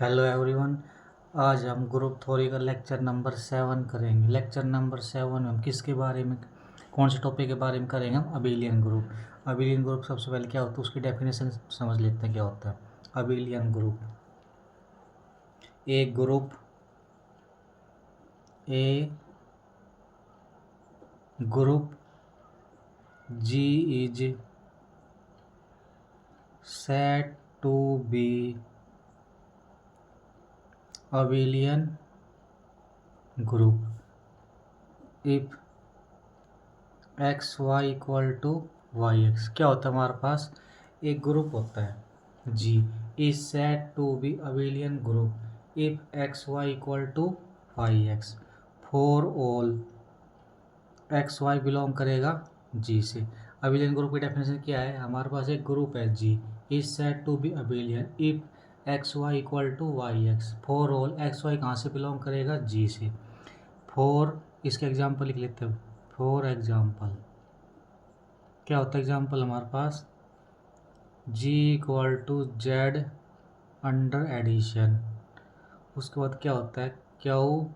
Hello everyone. आज हम group theory का लेक्चर नंबर 7 करेंगे। लेक्चर नंबर 7 में हम किसके बारे में, कौन से टॉपिक के बारे में करेंगे? हम अबेलियन ग्रुप। अबेलियन ग्रुप सबसे पहले क्या होता है उसकी डेफिनेशन समझ लेते हैं क्या होता है। Abelian group, a group G is said to be abelian group if x Y equal to Y x. क्या होता है हमारे पास? एक ग्रुप होता है G, is said to be abelian group if x Y equal to Y x for all x y belong करेगा G से। अबेलियन ग्रुप की डेफिनेशन क्या है? हमारे पास एक ग्रुप है G, is said to be abelian if x Y equal to Y x for all x Y कहाँ से बिलोंग करेगा? जी से। फॉर, इसके एग्जाम्पल लिख लेते हैं। फॉर एग्जाम्पल क्या होता है? एग्जाम्पल हमारे पास G equal to Z under addition. उसके बाद क्या होता है? Q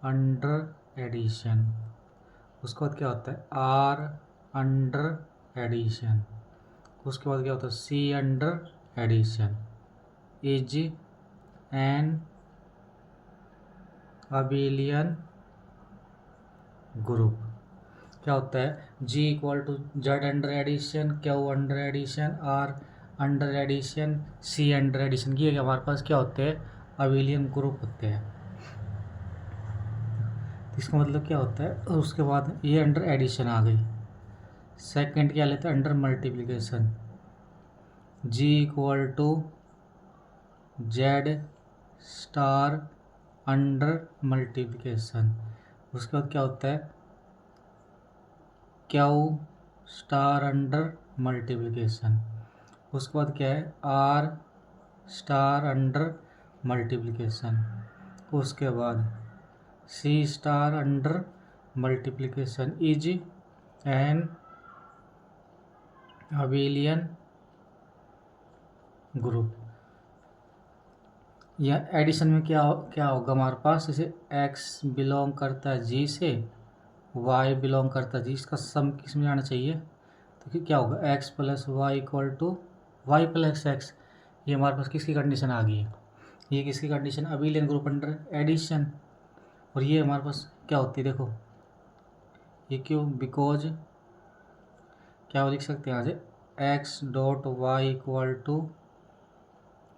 under addition. उसके बाद क्या होता है? R under addition. उसके बाद क्या होता है? C under addition is an abelian group. क्या होता है? G equal to Z under addition, Q under addition, R under addition, C under addition. ये हमारे पास क्या होते हैं? अबेलियन ग्रुप होते हैं। इसका मतलब क्या होता है? और उसके बाद ये अंडर एडिशन आ गई। सेकंड क्या लेते हैं? Under multiplication. G equal to Z star under multiplication. उसके बाद क्या होता है? Q star under multiplication. उसके बाद क्या है? R star under multiplication. उसके बाद C star under multiplication is an abelian group. या एडिशन में क्या क्या होगा हमारे पास? जैसे एक्स बिलोंग करता है जी से, वाई बिलोंग करता है जी, इसका सम किस में जाना चाहिए? तो फिर क्या होगा? X plus y equal to y plus x. ये हमारे पास किसकी कंडीशन आ गई है? ये किसकी condition? Abelian group under addition. और ये हमारे पास क्या होती है? देखो ये क्यों? बिकॉज क्या लिख सकते हैं यहाँ से? X dot y equal to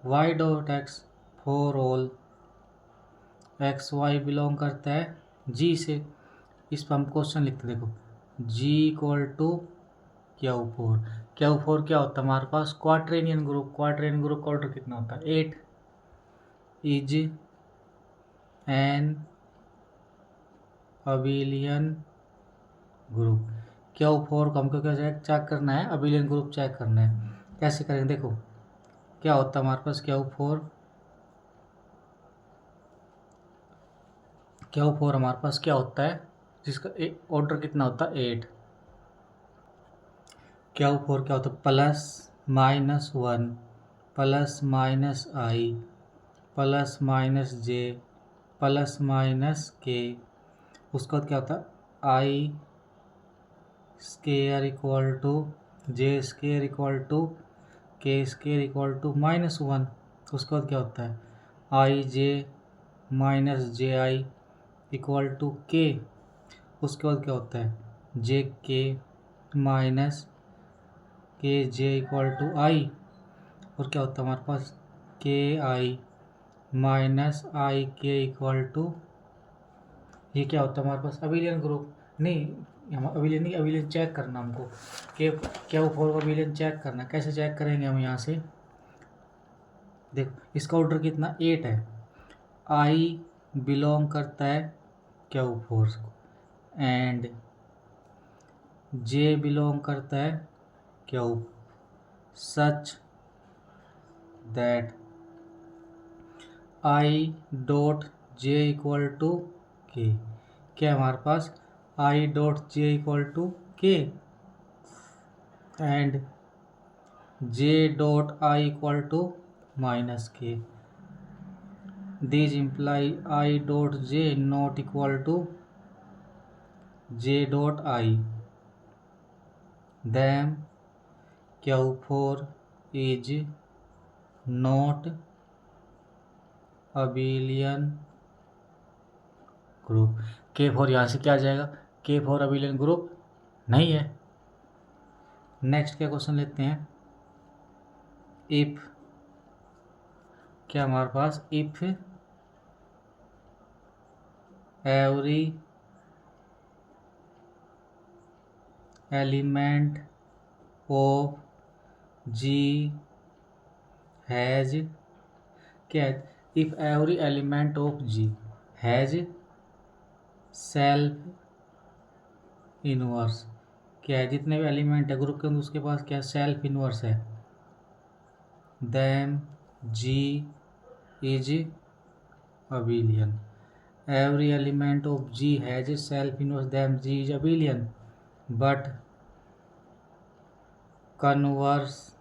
y dot x for all x y belong करता है जी से। इस पर हम क्वेश्चन लिखते हैं। देखो G equal to Q four. Q four क्या होता है हमारे पास? Quaternion group. क्वाड्रेनियन ग्रुप का ऑर्डर कितना होता है? 8 is an abelian group. Q four को हमको क्या चेक करना है? अबेलियन ग्रुप चेक करना है। कैसे करेंगे? देखो क्या होता है हमारे पास? क्यू फोर हमारे पास क्या होता है? जिसका ऑर्डर कितना होता है? 8। क्यू फोर क्या होता है? Plus minus 1 plus minus I plus minus J plus minus K. उसके बाद क्या होता है? I square equal to J square equal to K square equal to -1। उसके बाद क्या होता है? I J minus J I equal to K. उसके बाद क्या होता है? जे के माइनस के जे इक्वल टू आई। और क्या होता है हमारे पास? के आई माइनस आई के इक्वल टू, ये क्या होता है हमारे पास? Abelian group. नहीं, हम अबेलियन नहीं, अबेलियन चेक करना हमको। के क्या वो फोर अबेलियन चेक करना? कैसे चेक करेंगे हम? यहाँ से देखो इसका ऑर्डर कितना? 8 है। आई बिलोंग करता है क्यू फोर्स को एंड जे बिलोंग करता है Q such that I dot J equal to K. क्या है हमारे पास? I dot J equal to K and J dot I equal to minus K. these imply I dot j not equal to j dot I, then Q4 is not abelian group. K4 यहाँ से क्या आ जाएगा, K4 abelian group नहीं है। Next क्या question लेते हैं, इफ, क्या हमारे पास if every element of G has, क्या है, if every element of G has self inverse, क्या है, जितने भी एलिमेंट है ग्रुप के अंदर उसके पास क्या सेल्फ इनवर्स है, then G is abelian, every element of G has a self inverse, then G is abelian, but converse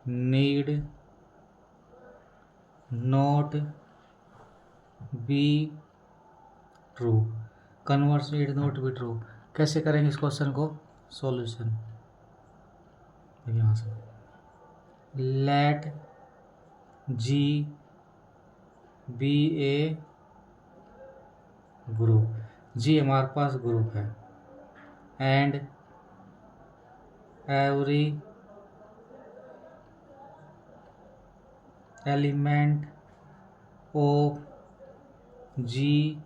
need not be true, converse need not be true। कैसे करेंगे इस क्वेश्चन को सॉल्यूशन, यहाँ से let G be a group, G हमारे पास group है, and every element of G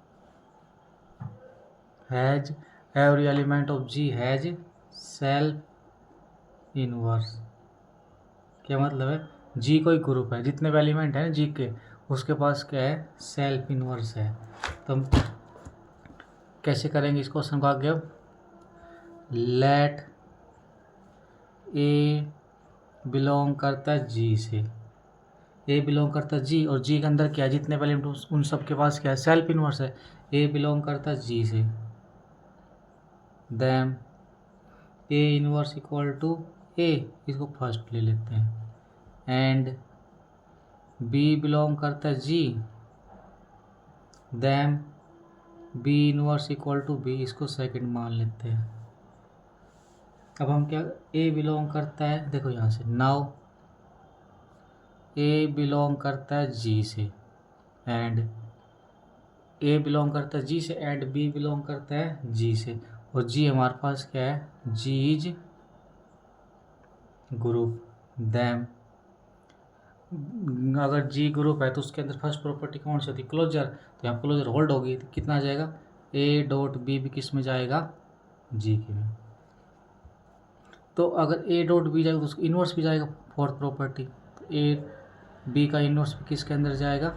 has, every element of G has self inverse, क्या मतलब है, जी कोई ग्रुप है, जितने भी एलिमेंट हैं जी के उसके पास क्या है सेल्फ इनवर्स है। तो हम कैसे करेंगे इस क्वेश्चन को आगे, अब लेट ए बिलोंग करता है जी से, ए बिलोंग करता है जी, और जी के अंदर क्या है जितने भी एलिमेंट उन सब के पास क्या है सेल्फ इनवर्स है, ए बिलोंग करता है जी से, then A inverse equal to A, इसको फर्स्ट ले लेते हैं, एंड बी बिलोंग करता है G, then B inverse equal to B, इसको सेकंड मान लेते हैं। अब हम क्या, ए बिलोंग करता है, देखो यहाँ से नाउ ए बिलोंग करता है जी से, एंड ए बिलोंग करता है जी से, एंड बी बिलोंग करता है जी से, और जी हमारे पास क्या है, जी इज ग्रुप, देन अगर जी ग्रुप है तो उसके अंदर फर्स्ट प्रॉपर्टी कौन सी होती है, क्लोजर, तो यहाँ क्लोजर होल्ड होगी, तो कितना आ जाएगा, ए डॉट बी भी किस में जाएगा, जी के में। तो अगर ए डॉट बी जाएगा तो उसका इन्वर्स भी जाएगा, फोर्थ प्रॉपर्टी, तो ए बी का इन्वर्स भी किसके अंदर जाएगा,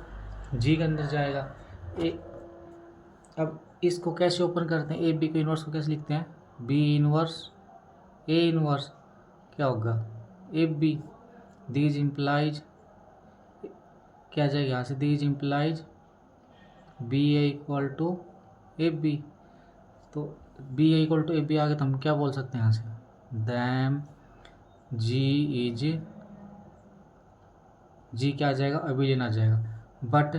जी के अंदर जाएगा। ए, अब इसको कैसे ओपन करते हैं, ए बी के इन्वर्स को कैसे लिखते हैं, बी इन्वर्स ए इन्वर्स, क्या होगा, ए बी, दीज इम्प्लाइज, क्या जाएगा यहाँ से, these implies B A equal to A B, तो B A equal to A B आ गया, तो हम क्या बोल सकते हैं यहाँ से, दैन जी इज, जी क्या आ जाएगा, अबेलियन आ जाएगा, but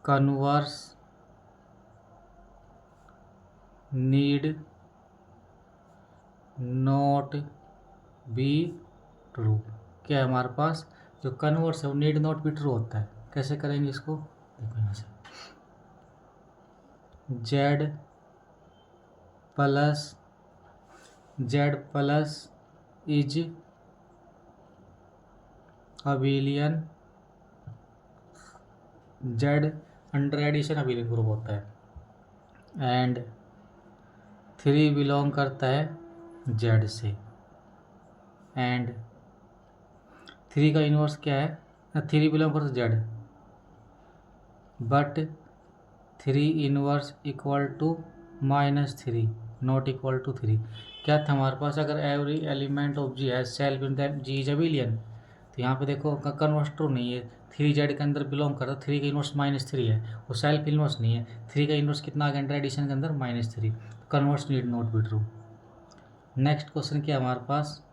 converse need not be true, क्या है हमारे पास जो कन्वर्स है वो नीड नॉट बी ट्रू होता है। कैसे करेंगे इसको, देखो यहाँ से Z plus is abelian, Z under addition abelian group होता है, एंड 3 बिलोंग करता है जेड से, एंड 3 का इन्वर्स क्या है, 3 बिलोंग करता है Z, but 3 inverse equal to -3 not equal to 3, क्या था हमारे पास, अगर एवरी एलिमेंट ऑफ जी है self in that G is abelian, तो यहाँ पे देखो कन्वर्स ट्रू नहीं है, 3 जेड के अंदर बिलोंग करता है, 3 का इन्वर्स -3 है, वो सेल्फ इन्वर्स नहीं है, 3 का इन्वर्स कितना आ गया अंडर एडिशन के अंदर -3, converse need not be true. Next question क्या है हमारे पास,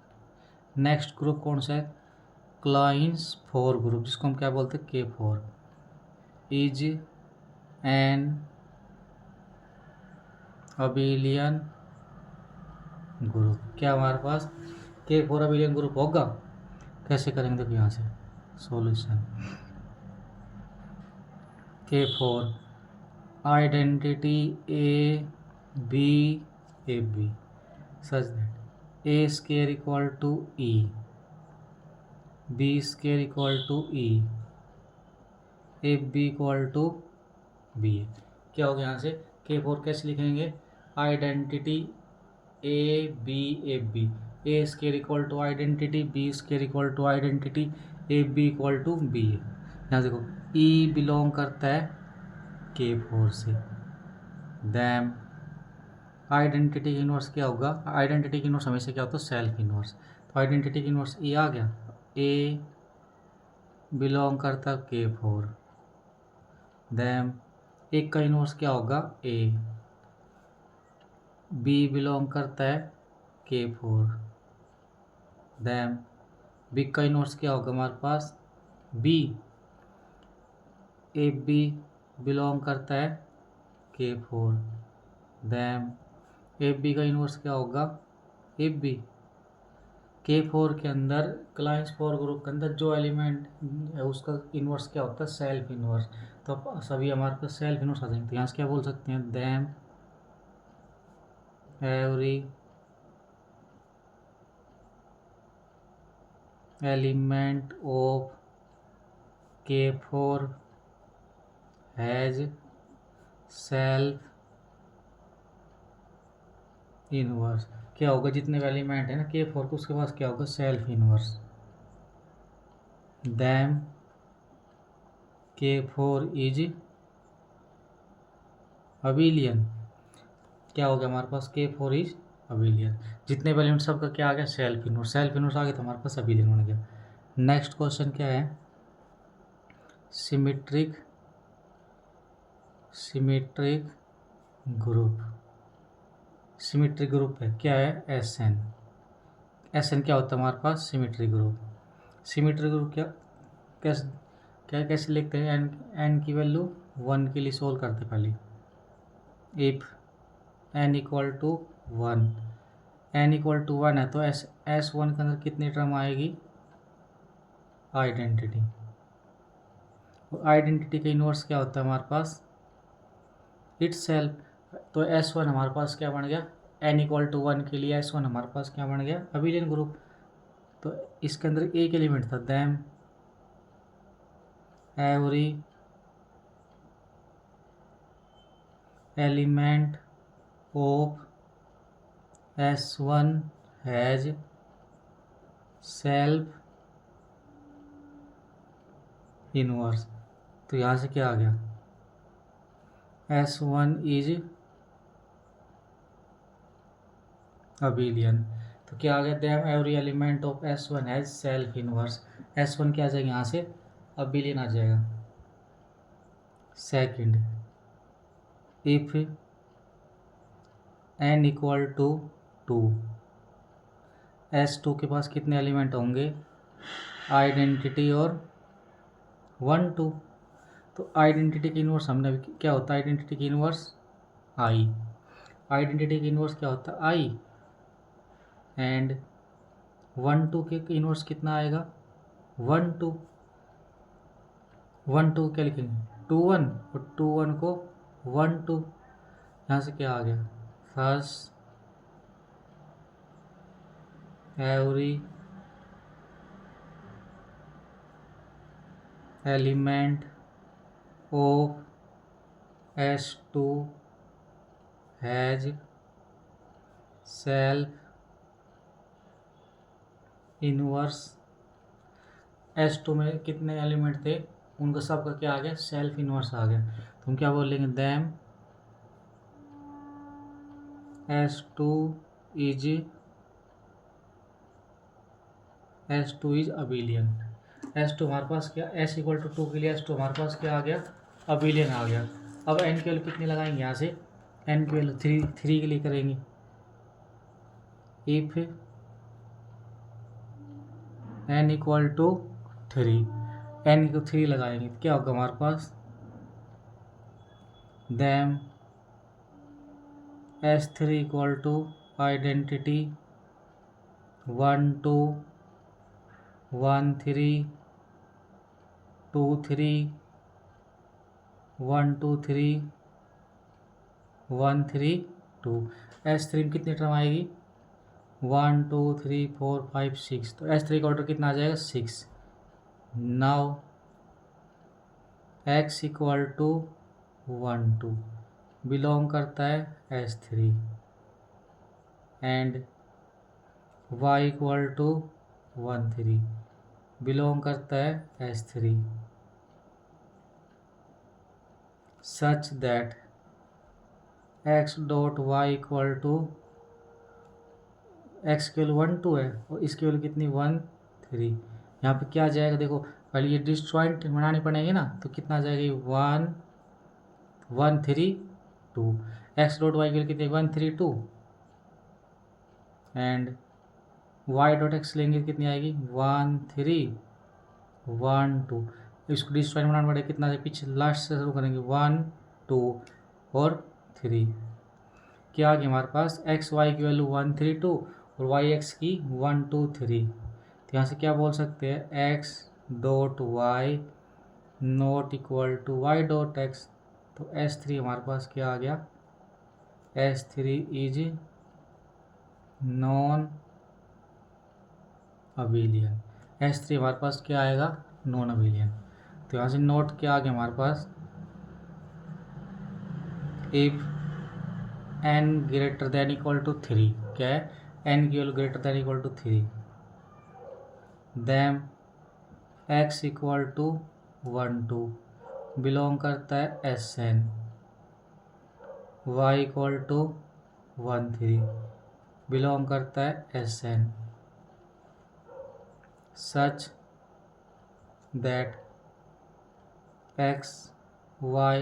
नेक्स्ट ग्रुप कौन सा है, क्लाइंस फोर ग्रुप, जिसको हम क्या बोलते हैं, K4 is an abelian group. क्या हमारे पास K4 अबिलियन ग्रुप होगा? कैसे करेंगे, देखो यहाँ से solution. K4 identity a B A b such that a square equal to E, b square equal to e, a B equal to b. क्या हो गया यहाँ से? K4 कैसे लिखेंगे? Identity a B A B, a square equal to identity b square equal to identity a B equal to b. यहाँ देखो ई belong करता है K4 से, दैम आइडेंटिटी की इनवर्स क्या होगा? आइडेंटिटी की इनवर्स हमेशा क्या होता है? Self inverse. तो आइडेंटिटी की इनवर्स ई आ गया, ए बिलोंग करता है K4, दैम एक का इनवर्स क्या होगा? ए, बी बिलोंग करता है K4, दैम बी का इनवर्स क्या होगा हमारे पास? बी, ए बी बिलोंग करता है K4, दैम ए बी का इनवर्स क्या होगा? A B. K4 के अंदर क्लाइंस फोर ग्रुप के अंदर जो एलिमेंट है उसका इनवर्स क्या होता है? Self inverse. तो अब सभी हमारे पास सेल्फ इनवर्स आ जाएंगे। तो यहाँ से क्या बोल सकते हैं? Them every element of K4 has self inverse. क्या होगा? जितने भी एलिमेंट है ना K4 को, उसके पास क्या होगा? Self inverse. Them K4 is abelian. क्या हो गया हमारे पास? K4 is abelian. जितने भी एलिमेंट सबका क्या आ गया? Self inverse. सेल्फ इनवर्स आ गया तो हमारे पास अबिलियन बन गया। नेक्स्ट क्वेश्चन क्या है? Symmetric group. सिमेट्रिक ग्रुप है, क्या है? SN। SN क्या होता है हमारे पास? Symmetric group. सिमेट्रिक ग्रुप कैसे लिखते हैं? n की वैल्यू 1 के लिए सोल्व करते पहले। If n equal to 1, n equal to 1 है तो S1 के अंदर कितनी टर्म आएगी? आइडेंटिटी। आइडेंटिटी का इनवर्स क्या होता है हमारे पास? It's self. तो S1 हमारे पास क्या बन गया? n इक्वल टू 1 के लिए S1 हमारे पास क्या बन गया? Abelian group. तो इसके अंदर एक एलिमेंट था, them every element of S1 has self inverse. तो यहाँ से क्या आ गया? S1 is abelian. तो क्या आ गया? Then every element of S1 has self inverse. S1 क्या आ जाएगा यहाँ से? अबिलियन आ जाएगा। Second, if n equal to 2, S2 के पास कितने एलिमेंट होंगे? आइडेंटिटी और 1 2। तो आइडेंटिटी की इनवर्स हमने अभी क्या होता है? आइडेंटिटी की इनवर्स आई। आइडेंटिटी की इनवर्स क्या होता है? आई। एंड 1 2 के इनवर्स कितना आएगा? 1 2। 1 2 क्या लिखेंगे? 2 1 और 2 1 को 1 2। यहाँ से क्या आ गया? First every element of S2 has self inverse. S2 में कितने एलिमेंट थे? उनका सबका क्या आ गया? सेल्फ इनवर्स आ गया। तो हम क्या बोलेंगे? Them S2 is abelian. S2 हमारे पास क्या? S इक्वल टू 2 के लिए S2 हमारे पास क्या आ गया? अबिलियन आ गया। अब n की वैल्यू कितनी लगाएंगे? यहाँ से n की वैल्यू 3 के लिए करेंगे। If n equal to 3, n को 3 लगाएंगे तो क्या होगा हमारे पास, then S3 equal to identity 1 2 1 3 2 3 1 2 3 1 3 2। S3 में कितनी टर्म आएगी, 1 2 3 4 5 6, तो S3 का ऑर्डर कितना आ जाएगा 6। Now x equal to 1 2 belong करता है S3 and y equal to 1 3 belong करता है S3 such that x dot y equal to, x की वैल्यू 1 2 है और इसकी वैल्यू कितनी 1 3। यहाँ पे क्या आ जाएगा देखो, पहले ये डिस्जॉइंट बनानी पड़ेगी ना, तो कितना आ जाएगी 1 1 3 2। x डॉट वाई की वैल्यू कितनी 1 3 2 एंड y डॉट एक्स लेंगे कितनी आएगी 1 3 1 2। इसको डिस्जॉइंट बनाना पड़ेगा, कितना पीछे लास्ट से शुरू करेंगे 1 2 और 3। क्या आ गया हमारे पास, एक्स वाई की वैल्यू 1 3 2 और वाई एक्स की 1 2 3। तो यहाँ से क्या बोल सकते हैं, x dot y not equal to y dot x. तो S3 हमारे पास क्या आ गया, S3 is non abelian. S3 हमारे पास क्या आएगा, नॉन अबिलियन। तो यहाँ से नोट क्या आ गया हमारे पास, if n greater than equal to 3, क्या है n की value greater than equal to 3, then x equal to 1 2 belong करता है Sn, y equal to 1 3 belong करता है Sn such that x y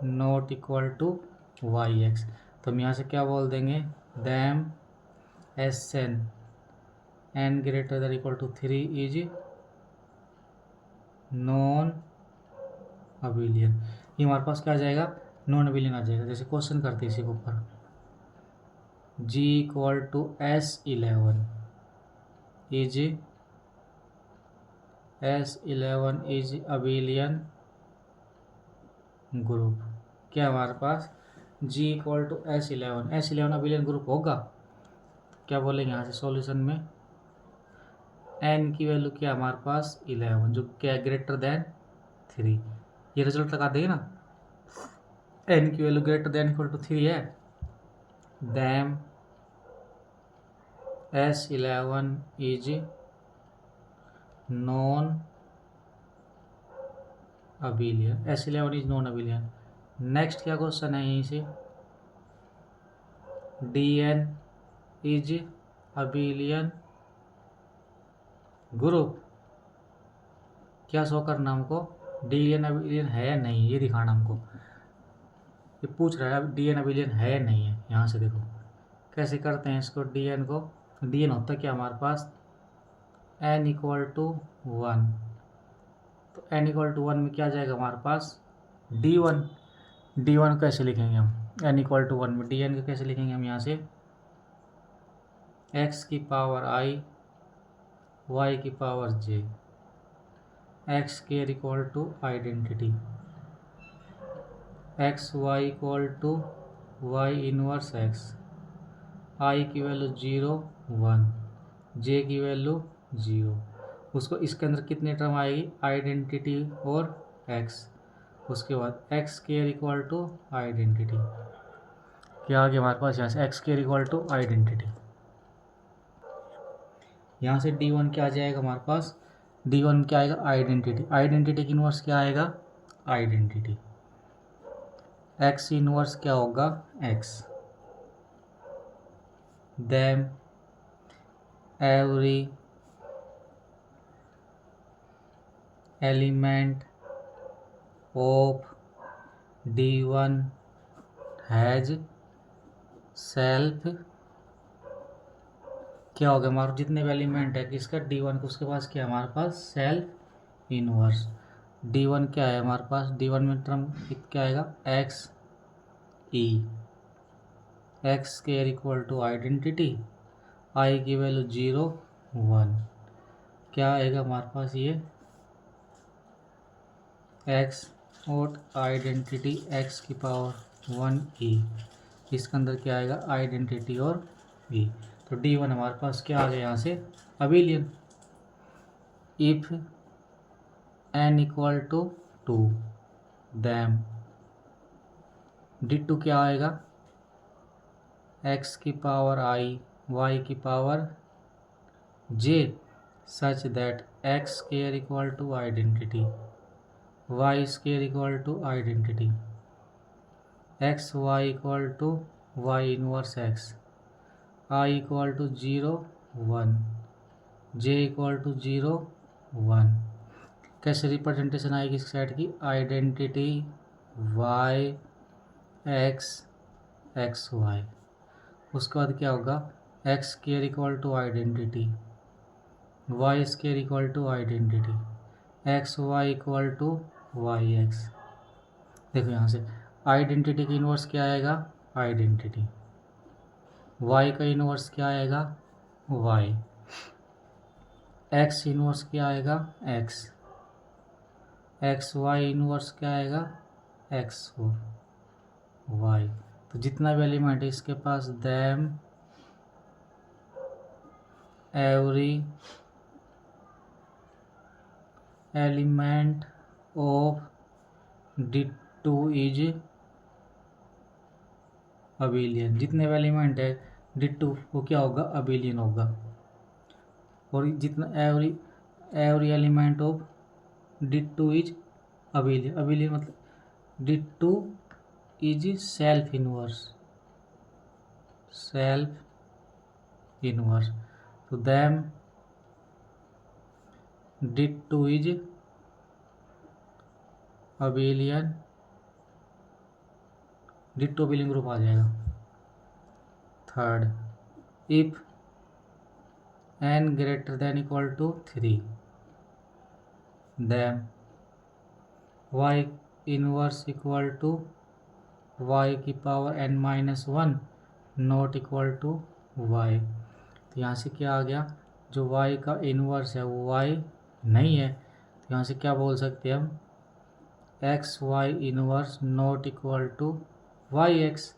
not equal to Y X. तो हम यहाँ से क्या बोल देंगे, then Sn n greater than equal to 3 is non abelian. ये हमारे पास क्या आ जाएगा, नॉन अबिलियन आ जाएगा। जैसे क्वेश्चन करते हैं इसी के ऊपर, G equal to S11 is S11 is abelian group. क्या हमारे पास G equal to S11 abelian group होगा, क्या बोलेंगे यहाँ से सॉल्यूशन में, n की वैल्यू क्या हमारे पास 11 जो क्या ग्रेटर देन 3। ये रिजल्ट लगा देंगे ना, n की value greater than equal to 3 है, then S11 is non abelian, S11 is non abelian. Next क्या क्वेश्चन है यहीं से, Dn इज अबिलियन ग्रुप। क्या शो करना हमको, Dn अबिलियन है या नहीं, ये दिखाना हमको। ये पूछ रहा है Dn अबिलियन है या नहीं है। यहाँ से देखो कैसे करते हैं इसको, Dn को, Dn होता है क्या हमारे पास n इक्वल टू 1, तो n इक्वल टू 1 में क्या जाएगा हमारे पास D1। D1 कैसे लिखेंगे हम, n इक्वल टू 1 में Dn को कैसे लिखेंगे हम, यहाँ से x की पावर i y की power j, x square equal to identity, x Y equal to Y inverse x, i की वैल्यू 0 1, j की वैल्यू 0। उसको इसके अंदर कितनी टर्म आएगी, आइडेंटिटी और x, उसके बाद x square equal to identity. क्या आ गया हमारे पास यहाँ से x square equal to identity. यहाँ से D1 क्या आ जाएगा हमारे पास, D1 क्या आएगा आइडेंटिटी, आइडेंटिटी की इनवर्स क्या आएगा आइडेंटिटी, x इनवर्स क्या होगा x, then every element of D1 has self क्या हो गया हमारे जितने भी एलिमेंट है किसका D1 को, उसके पास क्या है हमारे पास सेल्फ इनवर्स। D1 क्या है हमारे पास, D1 में टर्म क्या आएगा X E, X square equal to identity, I की वैल्यू 0 1, क्या आएगा हमारे पास ये एक्स और आइडेंटिटी एक्स की पावर 1 ई, इसके अंदर क्या आएगा आइडेंटिटी और ई। तो D1 हमारे पास क्या आ गया यहाँ से abelian. If n equal to 2 then D2 क्या आएगा x की पावर i y की power j such that x square equal to identity y square equal to identity x y equal to y inverse x, i equal to 0 1, j equal to 0 1। कैसे representation आएगी इस set की, identity y x x y, उसके बाद क्या होगा x square equal to identity y square equal to identity x Y equal to Y x. देखो यहाँ से आइडेंटिटी की इन्वर्स क्या आएगा आइडेंटिटी, वाई का इन्वर्स क्या आएगा वाई, एक्स इन्वर्स क्या आएगा एक्स, एक्स वाई इन्वर्स क्या आएगा एक्स वाई। तो जितना भी एलिमेंट है इसके पास then every element of D2 is abelian. जितने भी एलिमेंट है D2 वो क्या होगा अबिलियन होगा। और जितना every element of D2 is abelian, abelian मतलब D2 is self inverse, self inverse. तो then D2 is abelian, D2 abelian group आ जाएगा। Third, if n greater than equal to 3 then y inverse equal to y की power n minus 1 not equal to y। तो यहाँ से क्या आ गया, जो y का इनवर्स है वो y नहीं है, तो यहाँ से क्या बोल सकते हैं हम x y inverse not equal to Y x,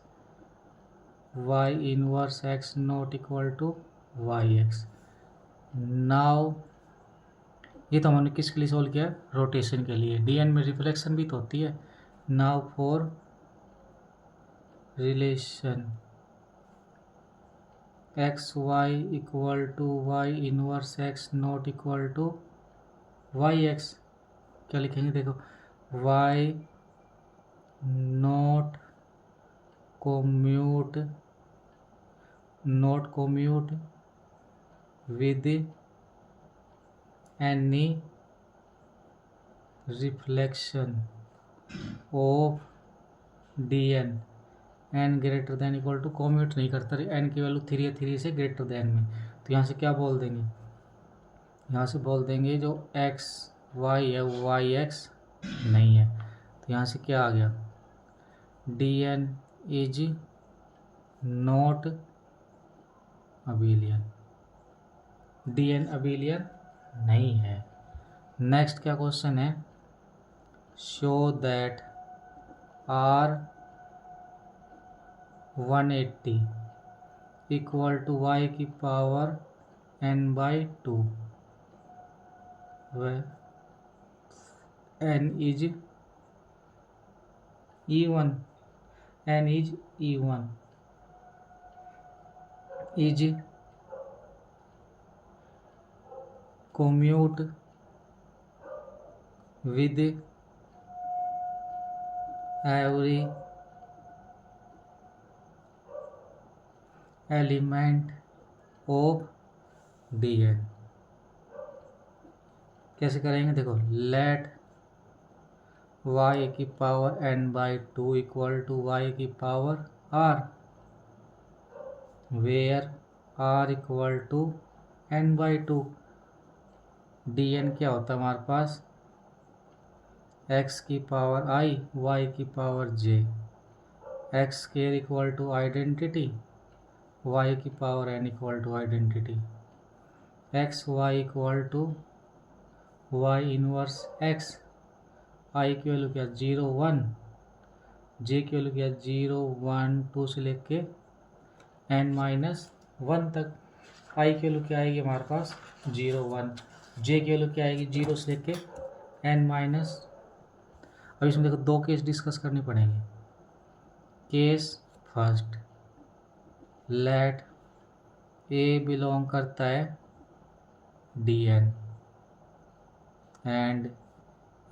y inverse x not equal to Y x. Now ये तो हमने किसके लिए सोल्व किया रोटेशन के लिए, डीएन में रिफ्लेक्शन भी तो होती है। Now for relation X Y equal to Y inverse x not equal to Y x, क्या लिखेंगे देखो Y not commute with any reflection of D N N greater than equal to, commute नहीं करता N की value 3 है, 3 से greater than में, तो यहाँ से क्या बोल देंगे, यहाँ से बोल देंगे जो एक्स वाई है वो वाई एक्स नहीं है। तो यहाँ से क्या आ गया D N is not abelian, D N abelian नहीं है। नेक्स्ट क्या क्वेश्चन है, show that R 180 equal to Y की power n by 2 n is E1, n is E1 is commute with every element of Dn। कैसे करेंगे देखो, let y की power n by 2 equal to y की power r, where R equal to n/2। dn क्या होता है हमारे पास, x की पावर i y की power j, X square equal to identity, y की power n equal to identity, x Y equal to Y inverse X, I की value क्या 0 1, जे की वैल्यू क्या 0 1 2 से लेके n-1 तक। आई की वैल्यू क्या आएगी हमारे पास 0 1, जे की वैल्यू क्या आएगी 0 से लेके n-। अब इसमें देखो दो केस डिस्कस करने पड़ेंगे। Case first, let A belong करता है dn and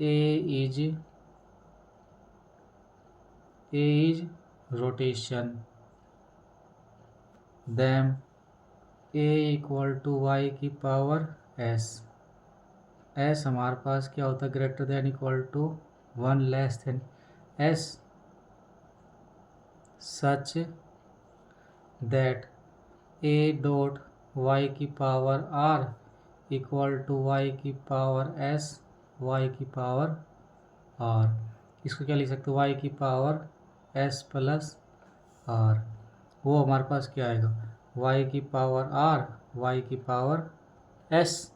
A is rotation, then A equal to Y की पावर एस। एस हमारे पास क्या होता है greater than equal to 1 less than S, such that A dot Y की power are equal to Y की पावर एस वाई की power R. इसको क्या लिख सकते हो वाई की पावर एस प्लस आर। वो हमारे पास क्या आएगा वाई की पावर आर वाई की पावर एस।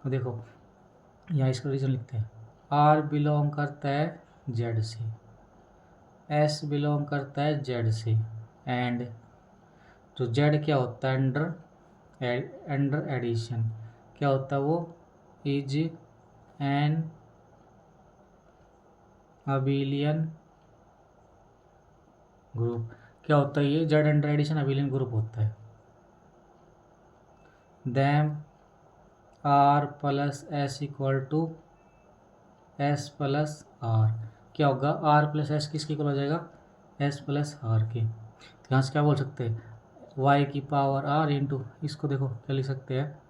देखो यहाँ इसका रीजन लिखते हैं, आर बिलोंग करता है जेड से, एस बिलोंग करता है जेड से, एंड जो जेड क्या होता है अंडर एडिशन क्या होता है वो इज एन अबिलियन ग्रुप। क्या होता है ये Z under addition abelian group होता है। Then r plus s equal to s plus r. क्या होगा आर प्लस एस किसके इक्वल हो जाएगा एस प्लस आर के। तो यहाँ से क्या बोल सकते हैं वाई की पावर आर इंटू, इसको देखो क्या लिख सकते हैं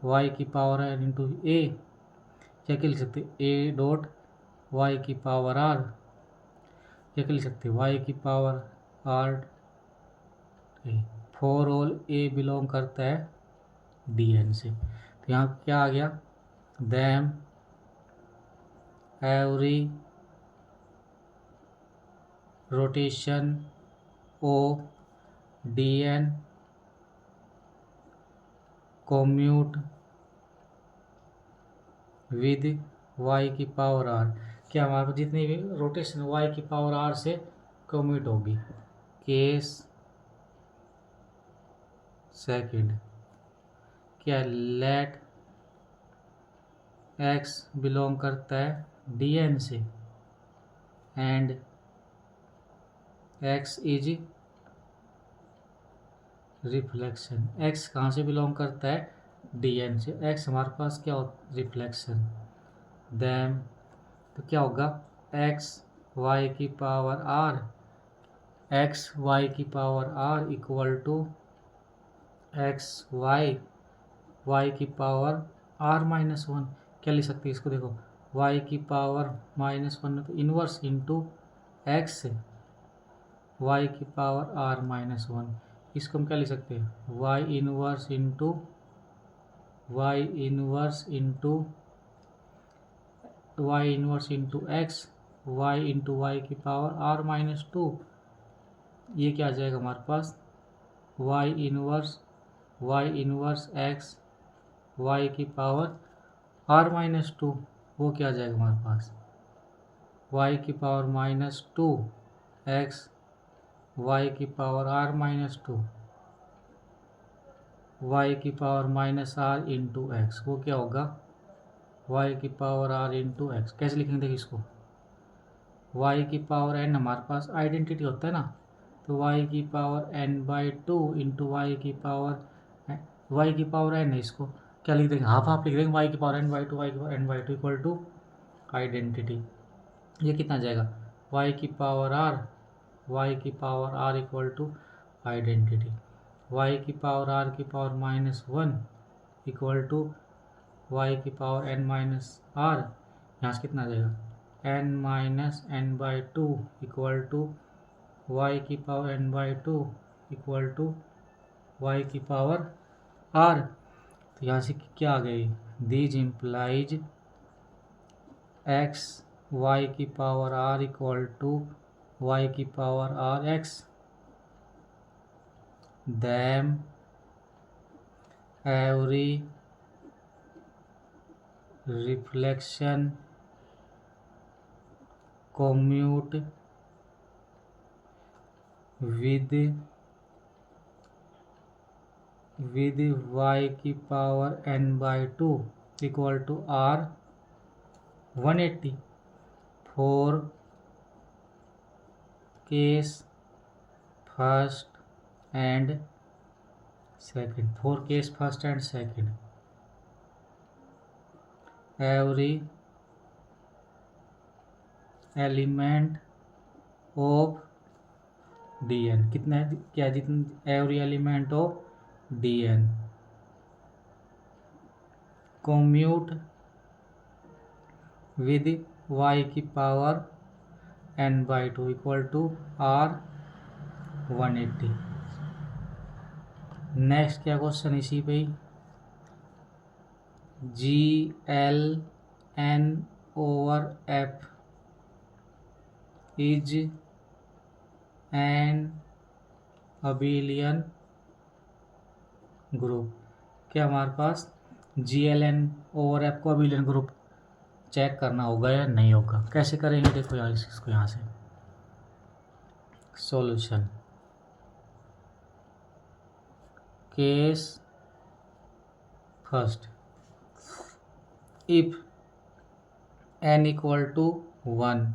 वाई की पावर आर इंटू ए, क्या लिख सकते हैं ए डॉट वाई की पावर आर, क्या लिख सकते हैं वाई की power r. For all a belong करता है dn से। तो यहाँ क्या आ गया then every rotation of dn commute with y की पावर r। क्या हमारे पास जितनी भी रोटेशन y की पावर r से कम्यूट होगी। केस सेकंड, क्या लेट x बिलोंग करता है dn से and x is reflection. x कहाँ से बिलोंग करता है dn से, x हमारे पास क्या होता रिफ्लेक्शन। देन तो क्या होगा x y की पावर r, x y की power r equal to x y की पावर r माइनस 1। क्या लिख सकते हैं इसको देखो y की पावर -1 तो इनवर्स इंटू एक्स y की पावर r माइनस 1। इसको हम क्या लिख सकते हैं y inverse into x y into y की पावर r माइनस 2। ये क्या आ जाएगा हमारे पास y इनवर्स एक्स y की पावर r माइनस 2। वो क्या आ जाएगा हमारे पास y की पावर -2 एक्स y की पावर r माइनस 2 y की पावर -r इंटू एक्स। वो क्या होगा y की पावर r इंटू एक्स। कैसे लिखेंगे देखिए इसको y की पावर n हमारे पास आइडेंटिटी होता है ना, तो y की पावर n/2 इंटू y की पावर n है। इसको क्या लिख देंगे हाफ हाफ लिख देंगे y की पावर n/2 y की power n/2 equal to identity. ये कितना जाएगा y की power r equal to identity, y की पावर r की पावर -1 इक्वल टू y की पावर n-r। यहाँ से कितना आ जाएगा n-n/2 इक्वल टू y की power n/2 equal to Y की पावर आर। तो यहाँ से क्या आ गई, दिस इम्प्लाइज एक्स वाई की power are equal to Y की power r x. Them every reflection commute with y की power n/2 equal to r 180 for case first and second. For case first and second, every element of dn कितना है, क्या जितना every element of dn commute with y की power n/2 equal to r 180। Next क्या question इसी पे ही, GLN/F is an abelian group. क्या हमारे पास GLN/F को अबिलियन ग्रुप चेक करना होगा या नहीं होगा, कैसे करेंगे देखो यार इसको। यहाँ से solution, case first, if n equal to 1,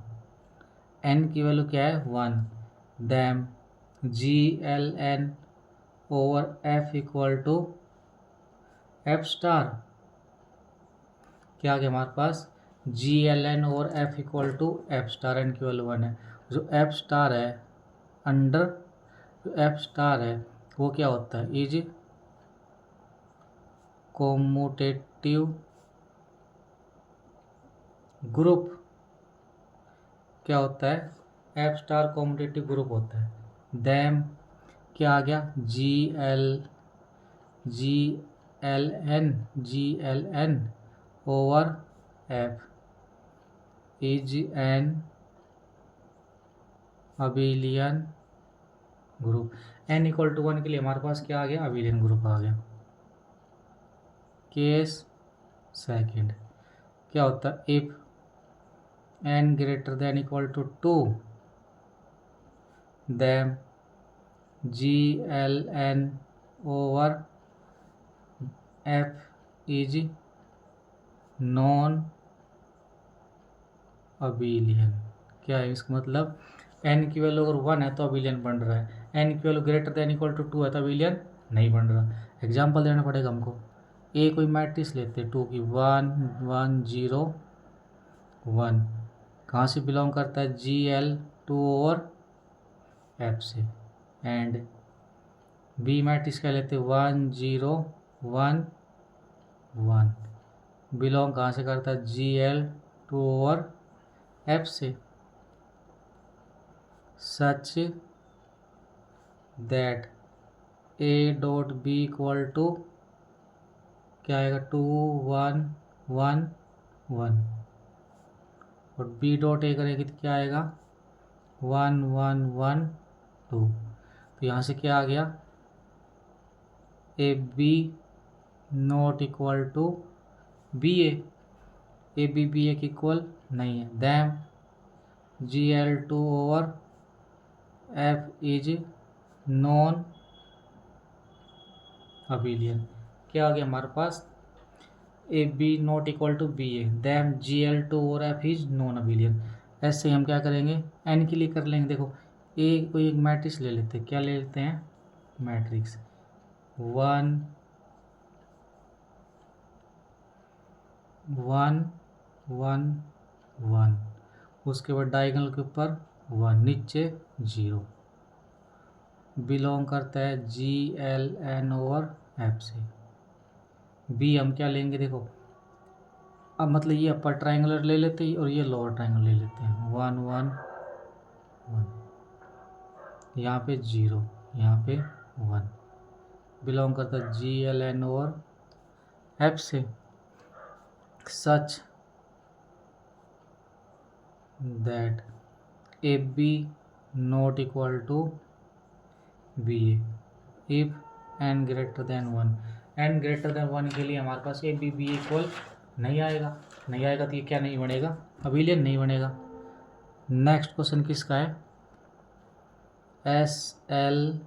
n की वैल्यू क्या है 1, then GLN/F equal to F star. क्या आ गया हमारे पास, GLN/F equal to F star, n की वैल्यू 1 है। जो F स्टार है अंडर, जो F स्टार है वो क्या होता है, इज कोमुटेटिव ग्रुप। क्या होता है, F स्टार कोमुटेटिव ग्रुप होता है। देम क्या आ गया, GLN/F is an abelian group. n equal to 1 के लिए हमारे पास क्या आ गया, अबिलियन ग्रुप आ गया। केस सेकंड क्या होता है, if n greater than equal to 2, then GLN/F is non abelian. क्या है इसका मतलब, n की वैल्यू अगर 1 है तो अबिलियन बन रहा है, n की value greater than equal to 2 है तो अबिलियन नहीं बन रहा। एग्जाम्पल देना पड़ेगा हमको। ए कोई मैट्रिक्स लेते 2 की 1 1 0 1, कहाँ से बिलोंग करता है, GL/F से। एंड बी मैट्रिक्स क्या लेते 1 0 1 1, बिलोंग कहाँ से करता है, GL/F से। Such that A.B equal to क्या आएगा, 2 1 1 1, और B.A करेंगे तो क्या आएगा 1 1 1 2। तो यहाँ से क्या आ गया, AB not equal to BA, AB BA की इक्वल नहीं है। Them GL/F is non abelian. क्या आ गया हमारे पास, AB not equal to BA, them GL/F is non abelian. ऐसे हम क्या करेंगे, n के लिए कर लेंगे। देखो ए कोई एक मैट्रिक्स ले लेते हैं, क्या ले लेते हैं, मैट्रिक्स 1 1 1 1, उसके बाद डायगोनल के ऊपर 1 नीचे 0, बिलोंग करता है GLN/F से। बी हम क्या लेंगे देखो, अब मतलब ये अपर ट्रायंगुलर ले लेते हैं और ये लोअर ट्रायंगल ले लेते हैं, 1 1 1, यहाँ पे 0 यहाँ पे 1, बिलोंग करता है जी एल एन और एफ से, such that A B not equal to B A, if N greater than one. N greater than one के लिए हमारे पास ए बी बी इक्वल नहीं आएगा, नहीं आएगा तो ये क्या नहीं बनेगा, अबिलियन नहीं बनेगा। नेक्स्ट क्वेश्चन किसका है, S L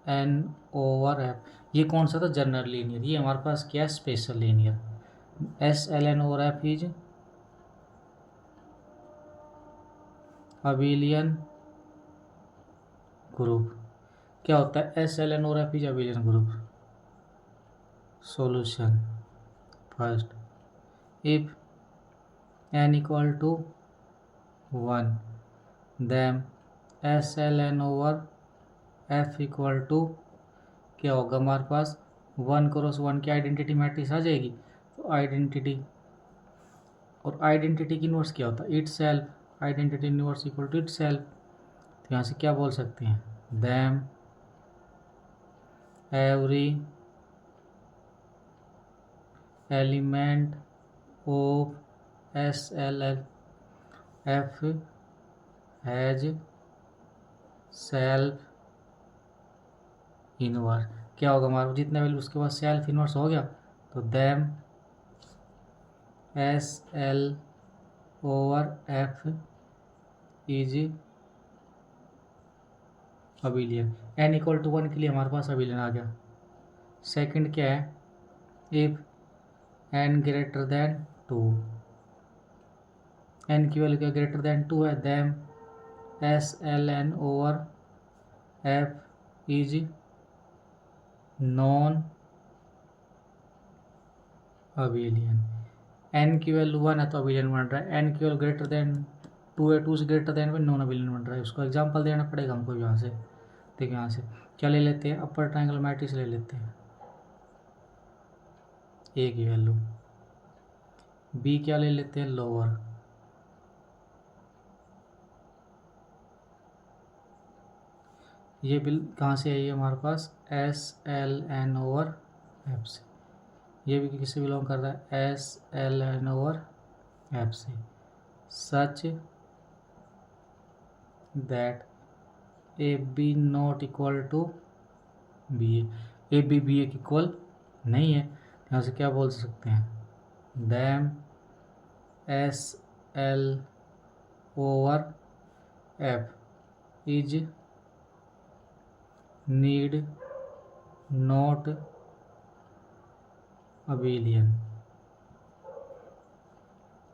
N over F, ये कौन सा था, जनरल लीनियर। ये हमारे पास क्या है, special linear. S L N over F is abelian group. क्या होता है, S L N over F is abelian group. Solution first, if N equal to one then S L N over F equal to क्या होगा हमारे पास, 1x1 की identity matrix आ जाएगी। तो identity, और आइडेंटिटी की इनवर्स क्या होता है, itself, identity inverse equal to itself. तो यहाँ से क्या बोल सकते हैं, them every element of S L F has self inverse. क्या होगा हमारा, जितने वैल्यू उसके बाद सेल्फ इनवर्स हो गया, तो them S L over F is abelian. N equal to 1 के लिए हमारे पास अबिलियन आ गया। सेकंड क्या है, इफ एन ग्रेटर देन 2, एन की वैल्यू क्या ग्रेटर देन 2 है, them S L N over F is non abelian. N की वैल्यू 1 है तो अबिलियन बन रहा है, एन की वैल्यू ग्रेटर देन 2 है, 2 से ग्रेटर देन में नॉन अबिलियन बन रहा है। उसको एग्जांपल देना पड़ेगा हमको यहाँ से। देखिए यहाँ से क्या ले लेते हैं, अपर ट्रायंगल मैट्रिक्स ले लेते हैं, ए की वैल्यू, बी क्या ले लेते हैं, लोअर, ये बिल कहाँ से आई है हमारे पास, S L N over F से। ये भी किससे बिलोंग कर रहा है, S L N over F से, such that A B not equal to B A B B A equal नहीं है। यहाँ से क्या बोल सकते हैं, then S L over F is need not abelian.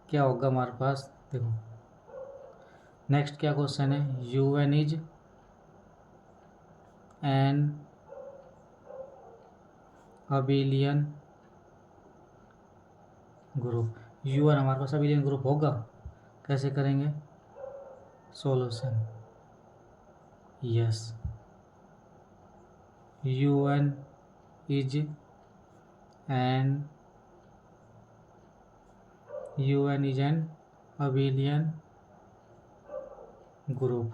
क्या होगा हमारे पास, देखो नेक्स्ट क्या क्वेश्चन है, U N is an abelian group. U N हमारे पास अबिलियन ग्रुप होगा, कैसे करेंगे, solution yes, U N is an abelian group,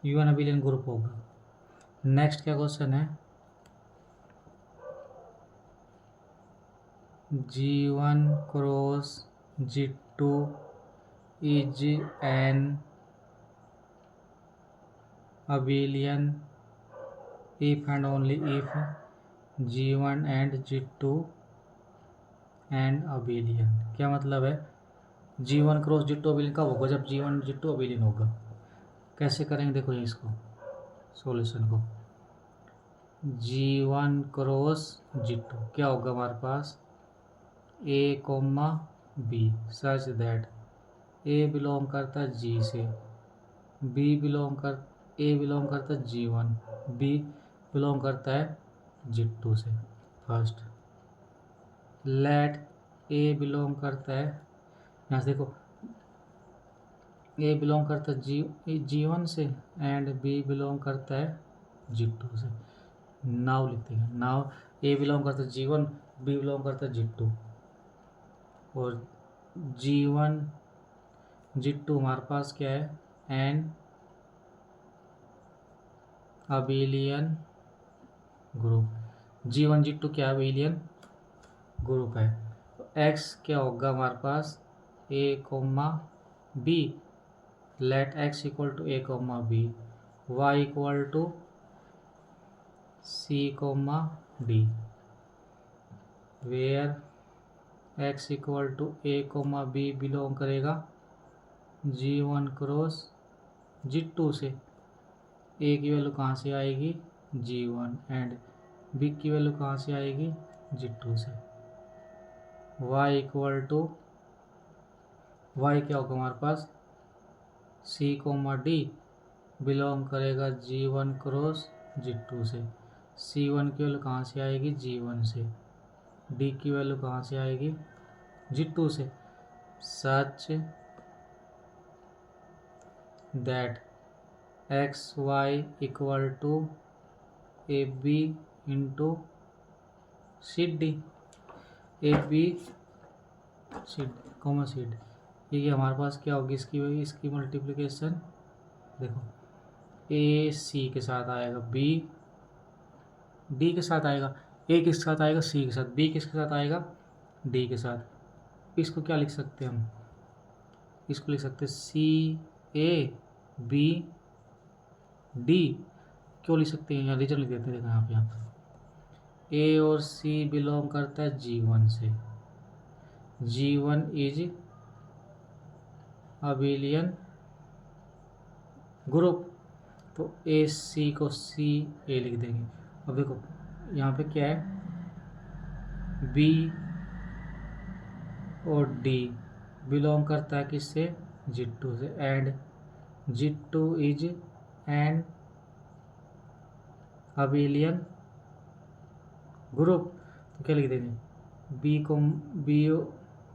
U N abelian group होगा। नेक्स्ट क्या क्वेश्चन है, G1 cross G2 is an abelian if and only if G1 and G2 and abelian. क्या मतलब है, G1 cross G2 abelian कब होगा, जब G1 G2 abelian होगा। कैसे करेंगे, देखो ये इसको सॉल्यूशन को, G1 क्रॉस G2 क्या होगा हमारे पास, A comma B, such that A belong करता है जी से, बी बिलोंग कर ए बिलोंग करता है G1, बी बिलोंग करता है G2 से। फर्स्ट लेट ए बिलोंग करता है, यहाँ से देखो ए बिलोंग करता है G1 से एंड बी बिलोंग करता है G2 से। नाउ लिखते हैं, नाउ ए बिलोंग करता है G1, बी बिलोंग करता है G2, और G1 G2 हमारे पास क्या है, N abelian group. G1 G2 क्या अबेलियन ग्रुप है। तो x क्या होगा हमारे पास a comma b, let x equal to a comma b, y equal to c comma d, where x equal to a comma b belong करेगा G1 cross G2 से। a की value कहाँ से आएगी G1 एंड b की value कहाँ से आएगी G2 से। y इक्वल टू y क्या होगा हमारे पास c कोमा d बिलोंग करेगा G1 क्रॉस G2 से। C1 की वैल्यू कहाँ से आएगी G1 से, d की वैल्यू कहाँ से आएगी G2 से। Such that x Y equal to A B into C D, A B C comma C D, ये हमारे पास क्या होगी इसकी मल्टीप्लिकेशन देखो, ए सी के साथ आएगा, बी डी के साथ आएगा, ए किसके साथ आएगा सी के साथ, बी किसके साथ आएगा डी के साथ। इसको क्या लिख सकते हैं हम, इसको लिख सकते हैं सी ए बी डी। क्यों लिख सकते हैं, यहाँ रीजन लिख देते हैं, देखो यहाँ पे ए और सी बिलोंग करता है G1 से। G1 इज अबेलियन ग्रुप, तो ए सी को सी ए लिख देंगे। अब देखो यहाँ पे क्या है, बी और डी बिलोंग करता है किससे G2 से, and G2 is an abelian group. तो क्या लिख देंगे B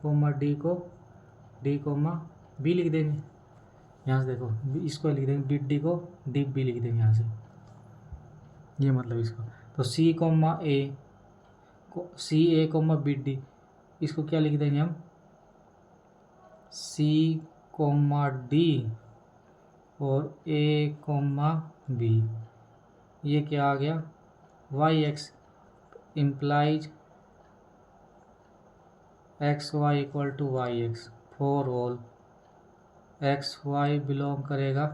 comma D comma B लिख देंगे। यहाँ से देखो इसको लिख देंगे बी डी को डी बी लिख देंगे यहाँ से, ये मतलब इसका। तो C comma A C A comma B D, इसको क्या लिख देंगे हम सी कोमा डी और ए कोमा बी। ये क्या आ गया y x implies x Y equal to Y x for all x y belong करेगा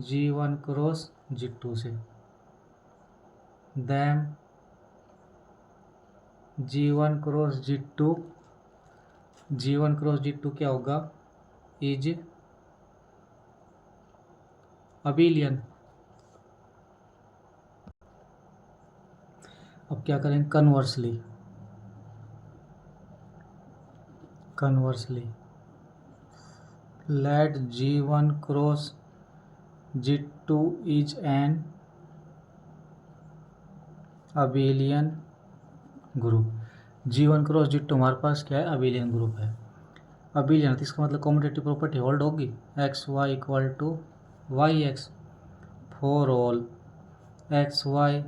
G1 क्रॉस G2 से। दैन G1 क्रॉस G2 क्या होगा इज अबेलियन। अब क्या करें conversely let G1 cross G2 is an abelian group. G1 cross G2 हमारे पास क्या है अबेलियन ग्रुप है। अबेलियन तो इसका मतलब कॉम्यूटेटिव प्रॉपर्टी होल्ड होगी, x Y equal to Y x for all x y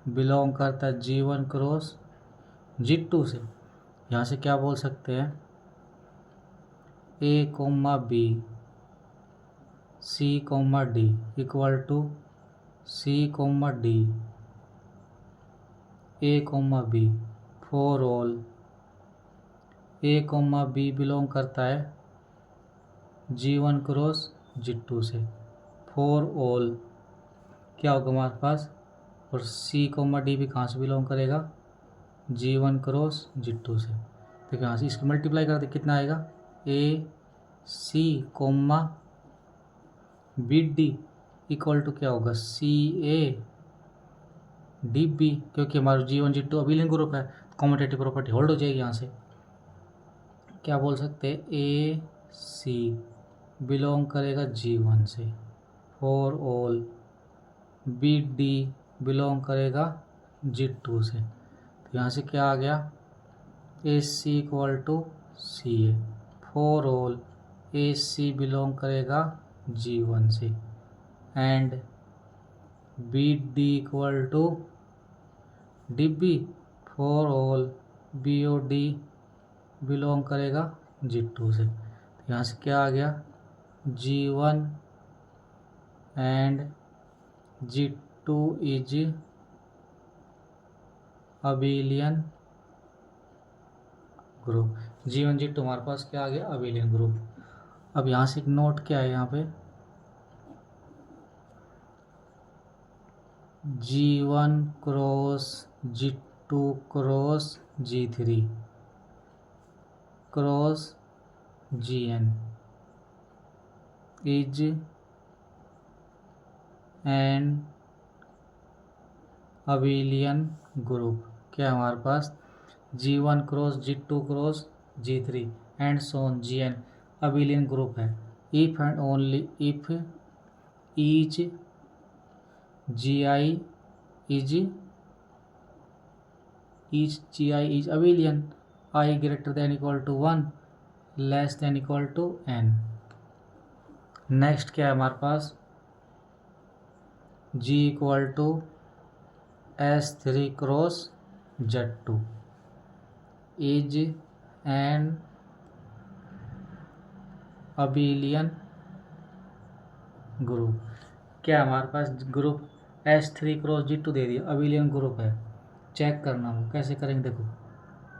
belong करता है G1 क्रॉस G2 से। यहाँ से क्या बोल सकते हैं A comma B C comma D equal to C comma D A comma B for all A comma B belong करता है G1 क्रॉस G2 से। फॉर ऑल क्या होगा हमारे पास, और सी कोमा डी भी कहाँ से बिलोंग करेगा G1 क्रॉस G2 से। देखिए यहाँ से इसको मल्टीप्लाई करते कितना आएगा A C comma B D equal to क्या होगा सी ए डी बी, क्योंकि हमारा G1 G2 अबेलियन ग्रुप है, कॉम्यूटेटिव प्रॉपर्टी होल्ड हो जाएगी। यहाँ से क्या बोल सकते हैं ए सी बिलोंग करेगा G1 से for all B D belong करेगा G2 से। तो यहाँ से क्या आ गया A C equal to C A for all A C belong करेगा G1 से and B D equal to D B for all B O D belong करेगा G2 से। तो यहाँ से क्या आ गया G1 and G2 is abelian group. G1 G2 हमारे पास क्या आ गया, अबेलियन ग्रुप। अब यहाँ से एक नोट क्या है, यहाँ पे G1 cross G2 cross G3 cross Gn is an abelian group. क्या है हमारे पास, G1 cross G2 cross G3 and so on Gn abelian group है। If and only if each Gi is abelian, I greater than equal to 1 less than equal to n। Next क्या है हमारे पास, G equal to S3 cross Z2 is an abelian group. क्या हमारे पास group S3 cross G2 दे दिया, abelian group है। Check करना हो कैसे करेंगे, देखो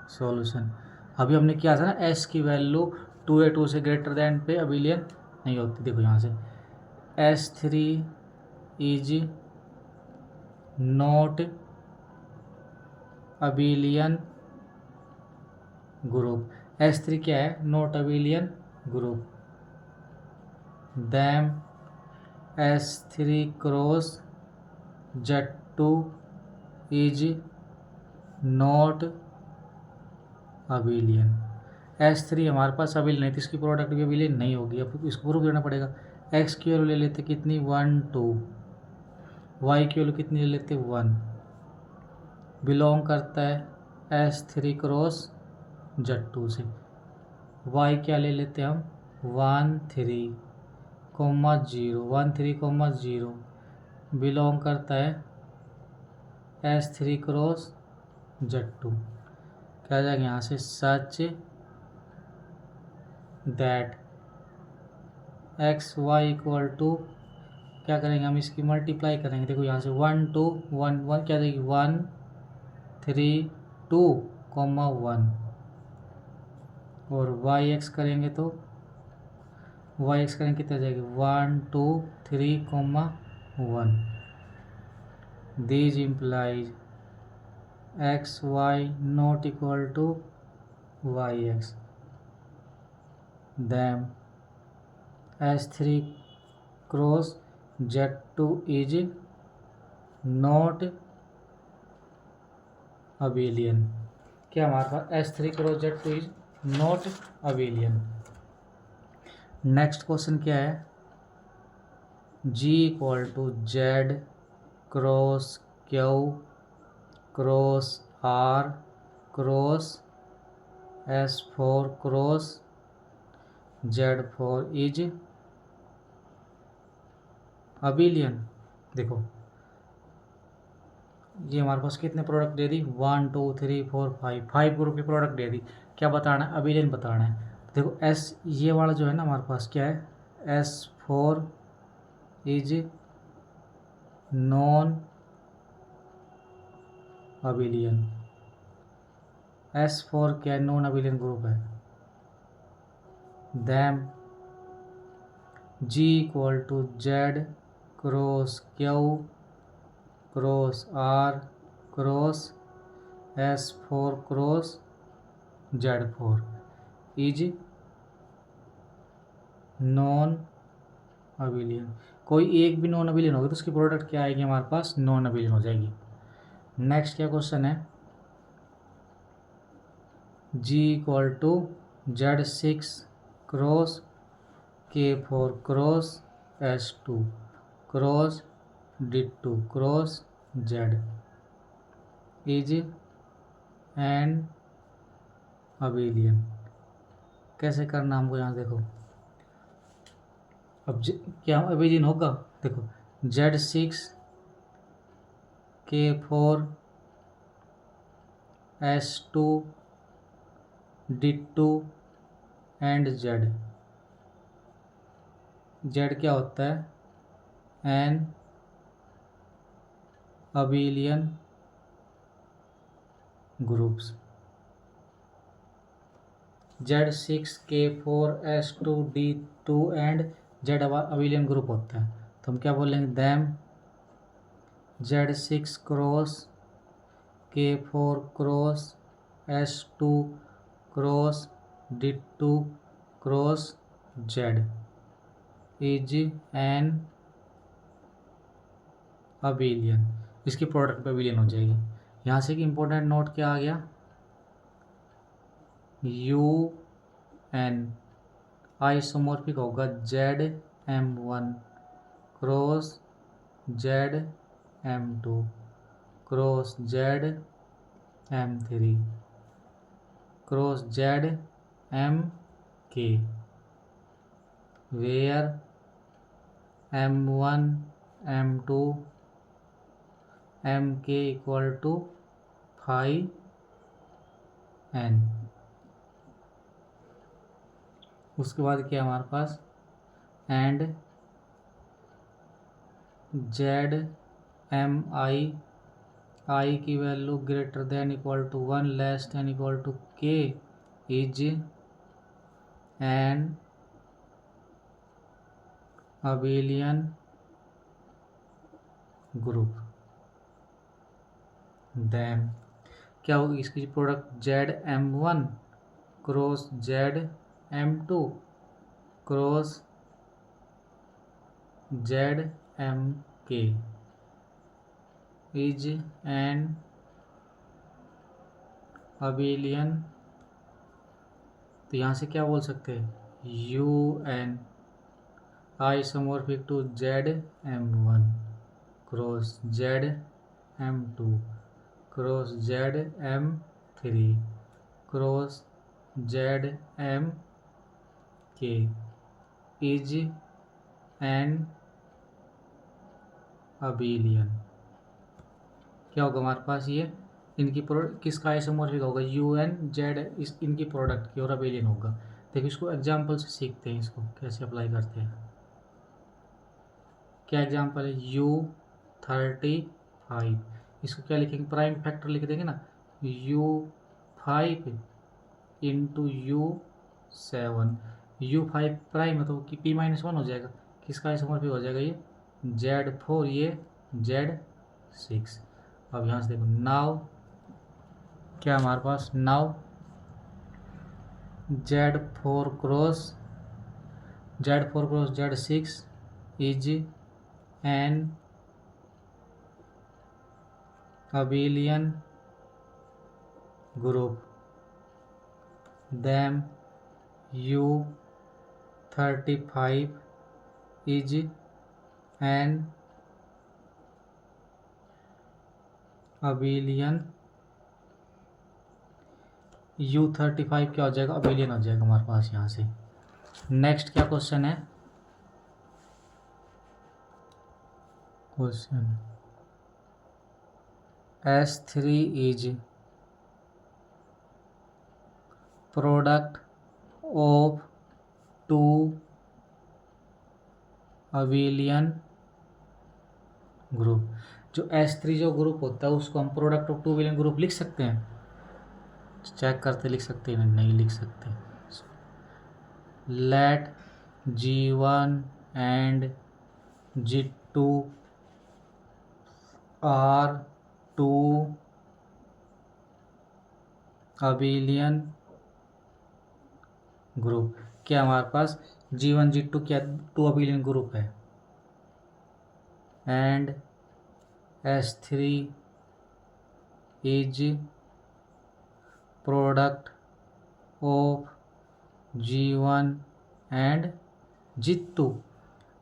सॉल्यूशन। अभी हमने किया था ना, S की वैल्यू 2 से ग्रेटर देन पे अबेलियन नहीं होती। देखो यहाँ से S3 is not abelian group. S3 क्या है, not abelian group. Then S3 cross Z2 is not abelian. S3 हमारे पास अबेलियन नहीं थी, इसकी प्रोडक्ट भी अबेलियन नहीं होगी। अब इसको प्रूफ देना पड़ेगा। X की वैल्यू ले लेते कितनी, 1 2, Y की वैल्यू कितनी ले लेते 1, बिलोंग करता है S3 क्रॉस Z2 से। Y क्या ले लेते हम, 1 3 कोमा 0, 1 3 कोमा 0 बिलोंग करता है S3 क्रॉस Z2। क्या आ जाएगा यहाँ से, such that x Y equal to, क्या करेंगे हम, इसकी मल्टीप्लाई करेंगे। देखो यहाँ से 1 2 1 1 क्या देगी, 1 3 2 कोमा 1, और वाई एक्स करेंगे तो वाई एक्स करेंगे कितने जाएगी, 1 2 3 comma 1। This implies x y not equal to Y x. Then S3 cross Z2 is not abelian. क्या हमारे पास S3 cross Z2 is not abelian. Next question क्या है, G equal to Z cross Q cross R cross S4 cross Z4 is abelian. देखो ये हमारे पास कितने प्रोडक्ट दे दी, 1 2 3 4 5 ग्रुप की प्रोडक्ट दे दी। क्या बताना है, अबेलियन बताना है। देखो S ये वाला जो है ना हमारे पास क्या है, S4 is non abelian. S4 क्या है, नॉन अबेलियन ग्रुप है। Then G equal to Z cross Q cross R cross S4 cross Z4 is non abelian. कोई एक भी नॉन अबेलियन होगी तो उसकी प्रोडक्ट क्या आएगी हमारे पास, नॉन अबेलियन हो जाएगी। नेक्स्ट क्या क्वेश्चन है, G equal to Z6 cross K4 cross S2 cross D2 cross Z is an abelian. कैसे करना हमको, यहाँ देखो अब क्या अबेलियन होगा, देखो Z6 K4 S2 D2 and Z। Z क्या होता है, an abelian groups. Z6K4S2D2 and Z abelian group होता है, तो हम क्या बोलेंगे, them Z6 cross K4 cross S2 cross D2 cross Z is an abelian. इसकी प्रोडक्ट पे अबेलियन हो जाएगी। यहाँ से कि इम्पोर्टेंट नोट क्या आ गया, UN आइसोमॉर्फिक होगा ZM1 cross ZM2 cross ZM3 cross ZMK, where M1 M2 MK equal to 5N। उसके बाद क्या हमारे पास, एंड ZMI आई की value greater than equal to 1 less than equal to K is an abelian group. Then क्या होगी इसकी product, ZM1 cross ZM2 cross ZMK is an abelian. तो यहाँ से क्या बोल सकते हैं, UN isomorphic to ZM1 cross ZM2 cross ZM3 cross ZMK is an abelian. क्या होगा हमारे पास, ये इनकी प्रोडक्ट किसका आइसोमॉर्फिक होगा, UN Z इस इनकी प्रोडक्ट की, और अबेलियन होगा। देखिए इसको एग्जाम्पल से सीखते हैं, इसको कैसे अप्लाई करते हैं। क्या एग्जाम्पल है, U35, इसको क्या लिखेंगे, प्राइम फैक्टर लिख देंगे ना, U5 into U7, U5 prime है तो P-1 हो जाएगा, किसका आइसोमॉर्फिक हो जाएगा, ये Z4 ये Z6। अब यहाँ से देखो, नाउ क्या हमारे पास, now Z4 cross Z6 is an abelian group. Then U35 is an abelian, U35 क्या हो जाएगा, अबेलियन हो जाएगा हमारे पास यहाँ से। नेक्स्ट क्या क्वेश्चन है, question S3 is product of two abelian group. जो S3 जो ग्रुप होता है उसको हम product of two abelian group लिख सकते हैं, चेक करते लिख सकते हैं, नहीं लिख सकते। Let G1 and G2 are two abelian group. क्या हमारे पास G1 G2 क्या टू अबेलियन ग्रुप है, and S3 is product of G1 and G2।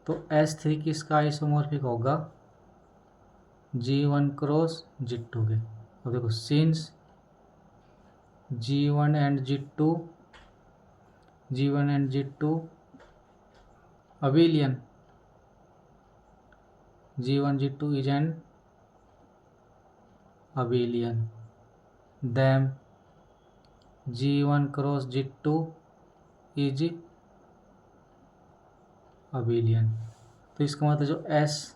तो S3 किसका आइसोमॉर्फिक होगा, G1 क्रॉस G2 के। अब देखो, since G1 and G2 abelian, G1 G2 is an abelian, then G1 cross G2 is abelian. तो इसका मतलब जो S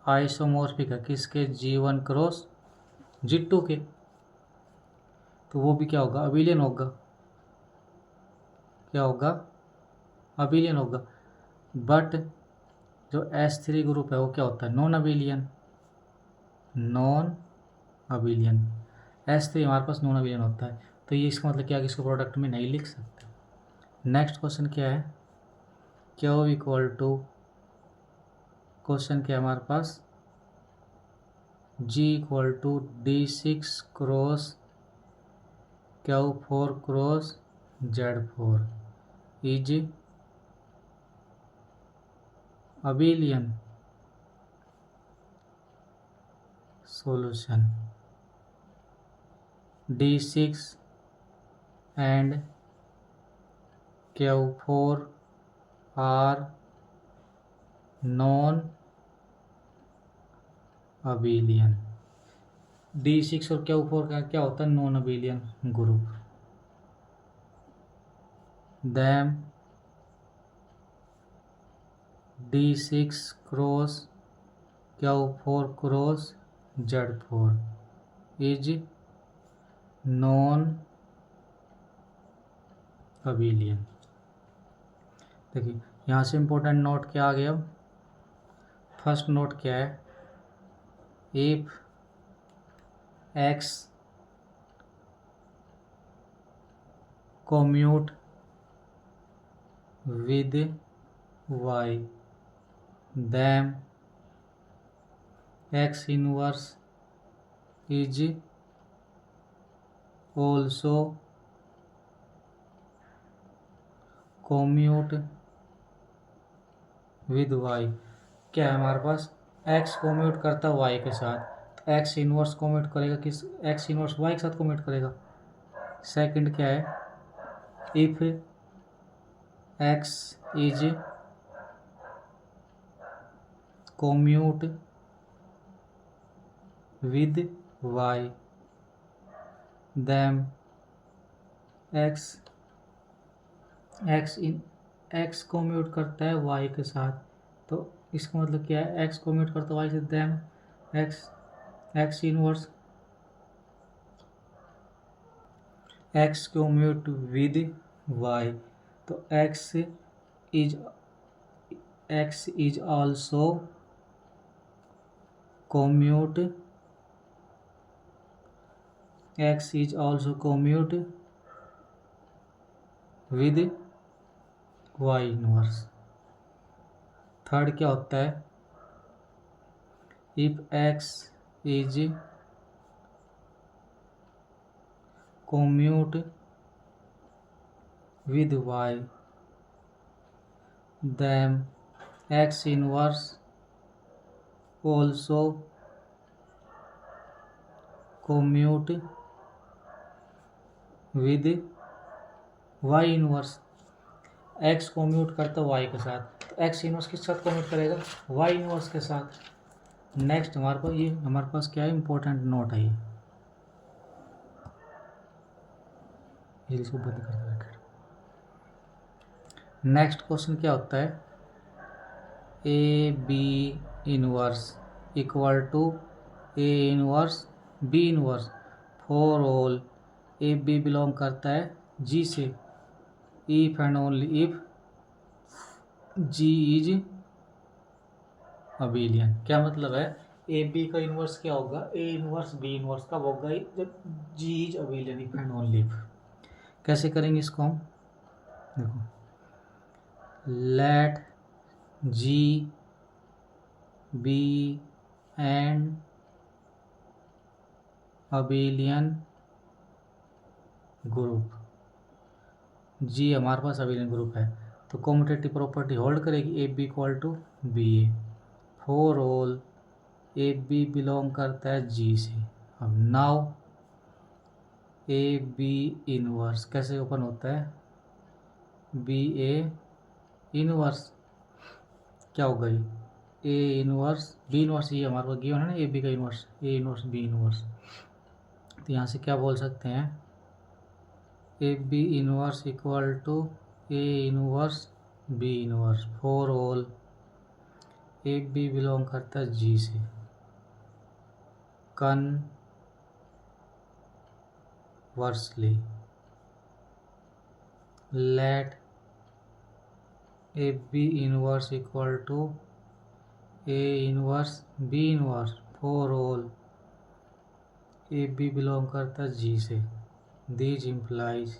आइसोमॉर्फिक है किसके, G1 क्रॉस G2 के। तो वो भी क्या होगा, अबिलियन होगा। क्या होगा, अबिलियन होगा। बट जो S3 ग्रुप है वो क्या होता है, non abelian. Non abelian S3 हमारे पास नॉन अबिलियन होता है, तो ये इसका मतलब क्या है कि इसको प्रोडक्ट में नहीं लिख सकते। नेक्स्ट क्वेश्चन क्या है, क्यू इक्वल टू, क्वेश्चन क्या है हमारे पास, G equal to D6 cross Q4 cross Z4 is abelian. Solution D6 and Q4 are non abelian. D6 और Q4 का क्या होता है, non abelian group. Them D6 cross Q4 cross Z4 is non abelian. देखिए यहाँ से important note क्या आ गया, फर्स्ट नोट क्या है, if X commute with Y then X inverse is also commute with Y। क्या है हमारे पास, X commute करता है Y के साथ, तो X इनवर्स commute करेगा किस, X इनवर्स Y के साथ commute करेगा। सेकंड क्या है, if X is commute with Y then X commute करता है Y के साथ, तो इसका मतलब क्या है, X commute करता है Y से, then X inverse X commute with Y, तो X is also commute with Y inverse. Third क्या होता है, if X is commute with Y then X inverse also commute with Y inverse. X commute करता है Y के साथ, तो X inverse किस साथ commute करेगा, Y इनवर्स के साथ। नेक्स्ट हमारे पास क्या है, इंपॉर्टेंट नोट है ये इसको बंद कर दो। नेक्स्ट क्वेश्चन क्या होता है, A B inverse equal to A inverse B inverse for all A B belong करता है जी से, if and only if G is abelian. क्या मतलब है, ए बी का इनवर्स क्या होगा, ए इनवर्स बी इनवर्स कब होगा, जब G is abelian, if and only if. कैसे करेंगे इसको हम, देखो, let G be and abelian group, G हमारे पास अबिलियन ग्रुप है, तो कॉम्यूटेटिव प्रॉपर्टी होल्ड करेगी, A B equal to B A for all A B belong करता है जी से। अब नाउ ए बी इनवर्स कैसे ओपन होता है, बी ए इनवर्स क्या होगा, ए इनवर्स बी इनवर्स, ये हमारे पास गिवन है ना, ए बी का inverse, A inverse B inverse. तो यहाँ से क्या बोल सकते हैं, A B inverse equal to A inverse B inverse for all A B belong करता है जी से, inversely. Let A B inverse equal to A inverse B inverse for all A B belong करता है G से। This implies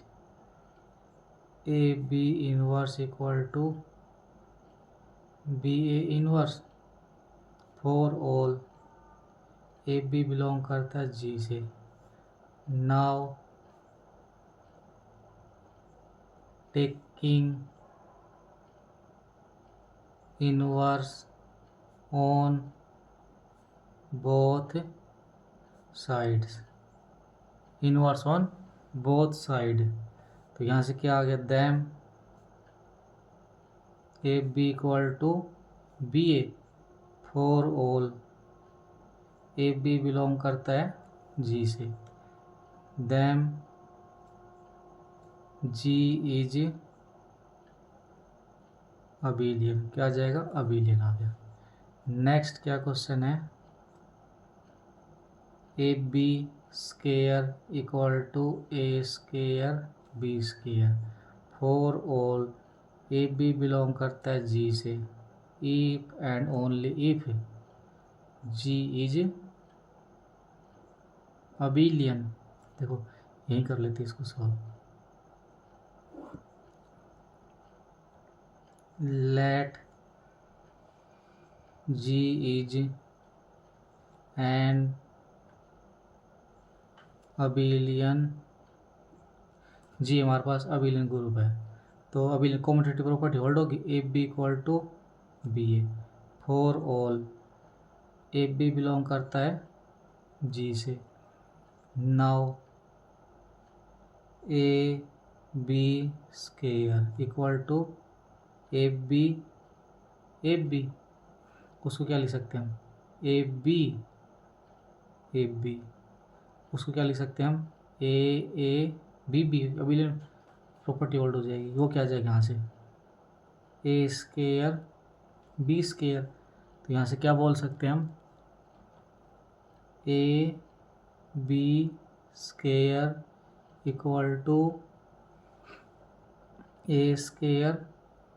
A B inverse equal to B A inverse for all A B belong करता है G से। Now taking inverse on both sides, inverse on both side. तो यहाँ से क्या आ गया, then A B equal to B A for all A B belong करता है जी से। दैम जी इज अबिलियन, क्या आ जाएगा, अबिलियन आ गया। नेक्स्ट क्या क्वेश्चन है, A B square equal to A square B square for all A B belong करता है जी से। If and only if G is abelian. देखो यही कर लेते इसको solve. Let G is an abelian, G हमारे पास अबिलियन ग्रुप है, तो अबिलियन कॉम्यूटेटिव प्रॉपर्टी होल्ड होगी। A B equal to B A for all A B belong करता है जी से। Now A B square equal to A B, उसको क्या लिख सकते हैं हम, ए बी उसको क्या लिख सकते हैं हम, A B abelian property hold हो जाएगी। वो क्या आ जाएगा यहाँ से, ए स्केयर बी स्केयर, तो यहाँ से क्या बोल सकते हैं हम, A B square equal to A square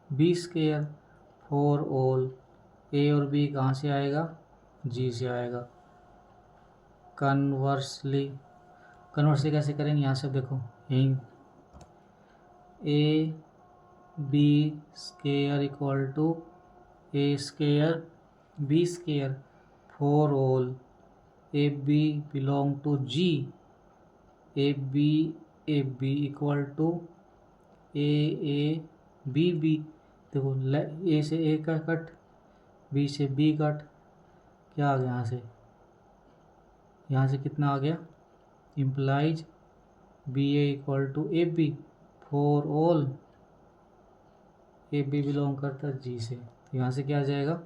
B square for all A और बी कहाँ से आएगा, जी से आएगा। कन्वर्सली कैसे करेंगे, यहाँ से देखो यहीं A B square equal to A square B square for all A B belong to G, A B equal to A B. देखो ए से ए का कट, बी से बी कट, क्या आ गया यहाँ से कितना आ गया, implies B A equal to A B for all A B belong करता है जी से। तो यहाँ से क्या आ जाएगा,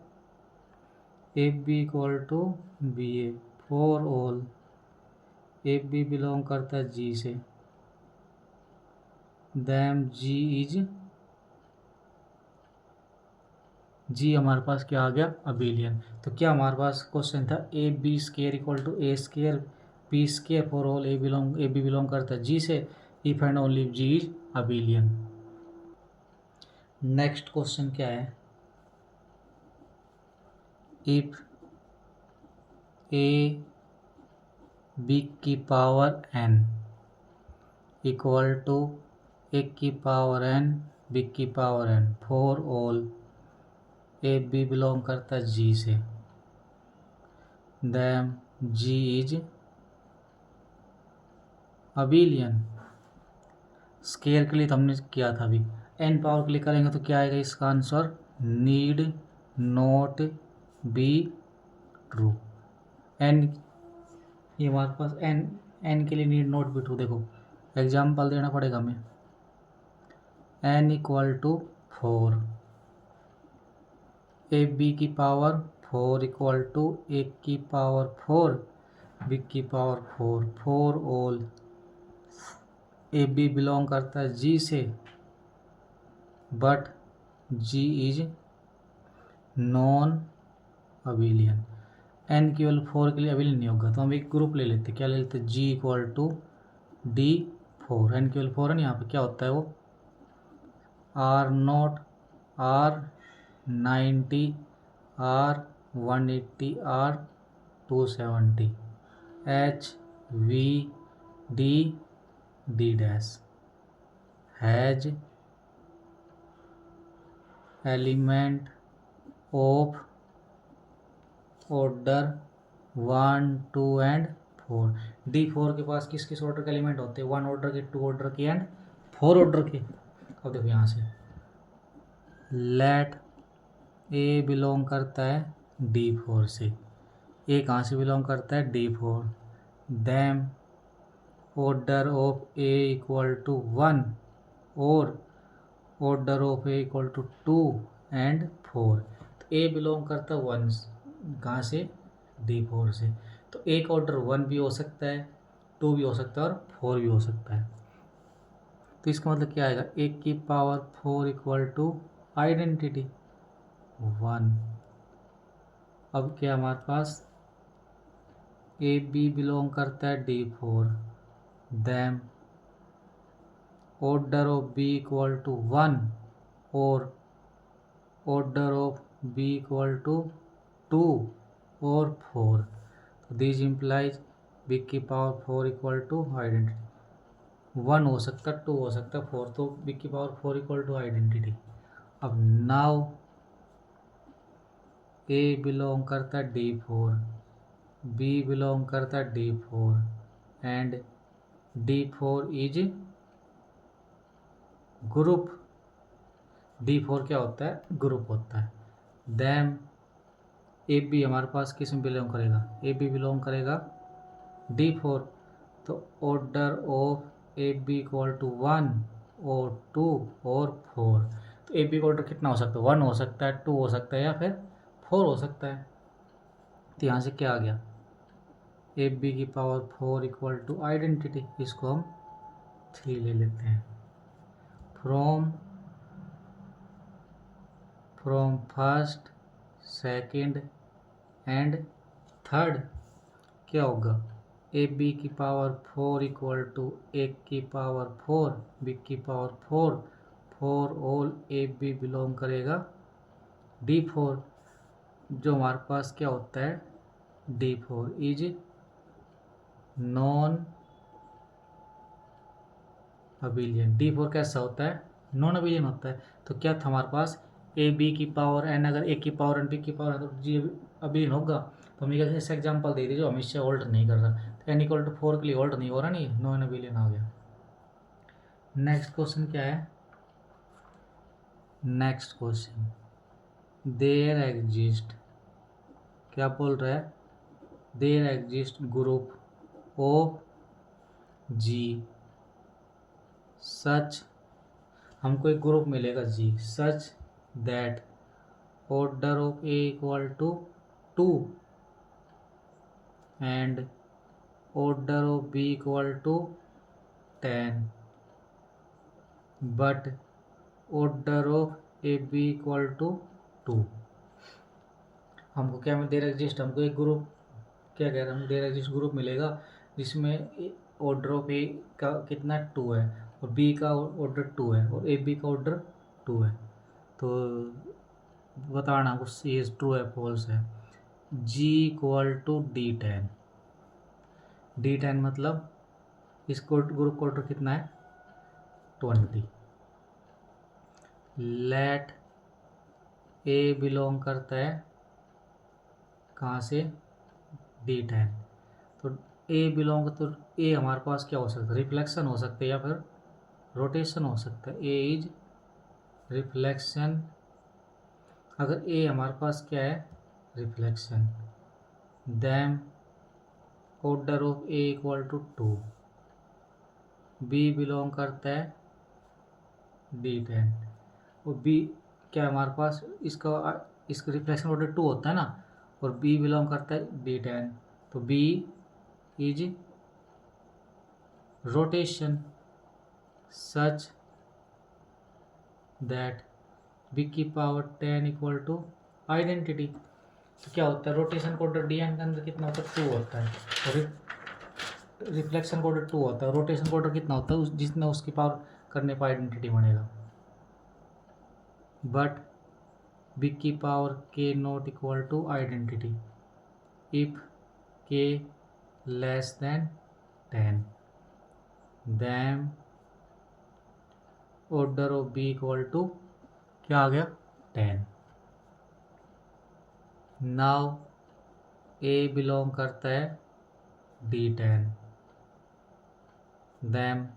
A B equal to B A for all A B belong करता है जी से। दैम जी हमारे पास क्या आ गया, अबिलियन। तो क्या हमारे पास क्वेश्चन था, A B square equal to A square B square for all A B belong करता है जी से। If and only G is abelian. Next question क्या है, इफ ए बी की power N equal to A की power N B की power N for all A B belong करता है जी से। Then G is abelian. Square के लिए तो हमने किया था अभी, एन पावर के लिए करेंगे तो क्या आएगा इसका answer, need not be true. N ये हमारे पास एन के लिए नीड नॉट बी ट्रू। देखो एग्जाम्पल देना पड़ेगा हमें, N equal to 4, A B की पावर 4 इक्वल टू ए की पावर 4 बी की power 4 for all A B belong करता है जी से, but G is non abelian. N केवल 4 के लिए अबिलियन नहीं होगा, तो हम एक ग्रुप ले लेते, क्या ले लेते, जी इक्वल टू D4, n केवल 4 है, यहाँ पे क्या होता है वो R0, R90, R180, R270, H V D D dash has element of order 1, 2 and 4। D4 के पास किस किस ऑर्डर के एलिमेंट होते हैं? 1 ऑर्डर के, 2 ऑर्डर के एंड 4 ऑर्डर के। अब देखो यहाँ से लेट ए बिलोंग करता है D4 से, ए कहाँ से बिलोंग करता है? D4। Then order of A equal to 1 और order of A equal to 2 and 4। तो ए बिलोंग करता है 1 कहाँ से? D4 से। तो ए का ऑर्डर 1 भी हो सकता है, 2 भी हो सकता है और 4 भी हो सकता है। तो इसका मतलब क्या आएगा? ए की पावर 4 इक्वल टू आइडेंटिटी 1। अब क्या हमारे पास ए बी बिलोंग करता है D4। Then order of B equal to 1 और order of B equal to 2 और 4। तो दिस इम्प्लाइज बी की पावर 4 इक्वल टू आइडेंटिटी 1 हो सकता है, 2 हो सकता है, 4। तो बी की पावर 4 इक्वल टू आइडेंटिटी। अब नाउ ए बिलोंग करता है D4, बी बिलोंग करता है D4 and D4 is group. D4 क्या होता है? ग्रुप होता है। देन ए बी हमारे पास किस में बिलोंग करेगा? ए बी बिलोंग करेगा D4। तो order of A B equal to 1 और 2 और 4। तो ए बी का ऑर्डर कितना हो सकता है? 1 हो सकता है, 2 हो सकता है या फिर 4 हो सकता है। तो यहाँ से क्या आ गया? ए बी की पावर 4 इक्वल टू आइडेंटिटी, इसको हम 3 ले लेते हैं। From first, second and third क्या होगा? ए बी की पावर 4 इक्वल टू ए की पावर 4, बी की power 4, 4 all A B belong करेगा D4। जो हमारे पास क्या होता है? D4 is non abelian. D4 कैसा होता है? नॉन अबिलियन होता है। तो क्या था हमारे पास? ए बी की पावर एन, अगर ए की पावर एन बी की पावर है तो जी अबिलियन होगा। तो हम ऐसे एग्जाम्पल दे दीजिए जो हमेशा होल्ड नहीं कर रहा। तो एन इक्वल टू 4 के लिए होल्ड नहीं हो रहा, नहीं, नॉन अबिलियन आ गया। नेक्स्ट क्वेश्चन क्या है? नेक्स्ट क्वेश्चन देयर एग्जिस्ट, क्या बोल रहा है? There exist group of G such, हमको एक ग्रुप मिलेगा G such that order of A equal to 2 and order of B equal to 10 but order of A B equal to 2। हमको क्या मिल? There exist, हमको एक ग्रुप, क्या कह रहा है? हम देयर एग्जिस्ट ग्रुप मिलेगा जिसमें ऑर्डर ऑफ ए का कितना 2 है और बी का ऑर्डर 2 है और ए बी का ऑर्डर 2 है। तो बताना हमको ये ट्रू है फॉल्स है। G equal to D10, D10 मतलब इस ग्रुप का ऑर्डर कितना है? 20। लेट ए बिलोंग करता है कहाँ से? D10। तो ए बिलोंग, तो ए हमारे पास क्या हो सकता है? रिफ्लेक्शन हो सकता है या फिर रोटेशन हो सकता है। A is reflection. अगर ए हमारे पास क्या है? Reflection, then order of A equal to 2, B belong करता है D10 और बी क्या हमारे पास इसका रिफ्लेक्शन ऑर्डर 2 होता है ना, और बी बिलोंग करता है D10। तो B is rotation such that B की पावर 10 इक्वल टू आइडेंटिटी। तो क्या होता है? रोटेशन का ऑर्डर D n के अंदर कितना होता है? 2 होता है। रिफ्लेक्शन का ऑर्डर 2 होता है, रोटेशन का ऑर्डर कितना होता है, जितना उसकी पावर करने पर आइडेंटिटी बनेगा। बट बी की power k not equal to identity if k less than 10 then order of b equal to क्या आ गया 10। नाउ a बिलोंग करता है D10 देन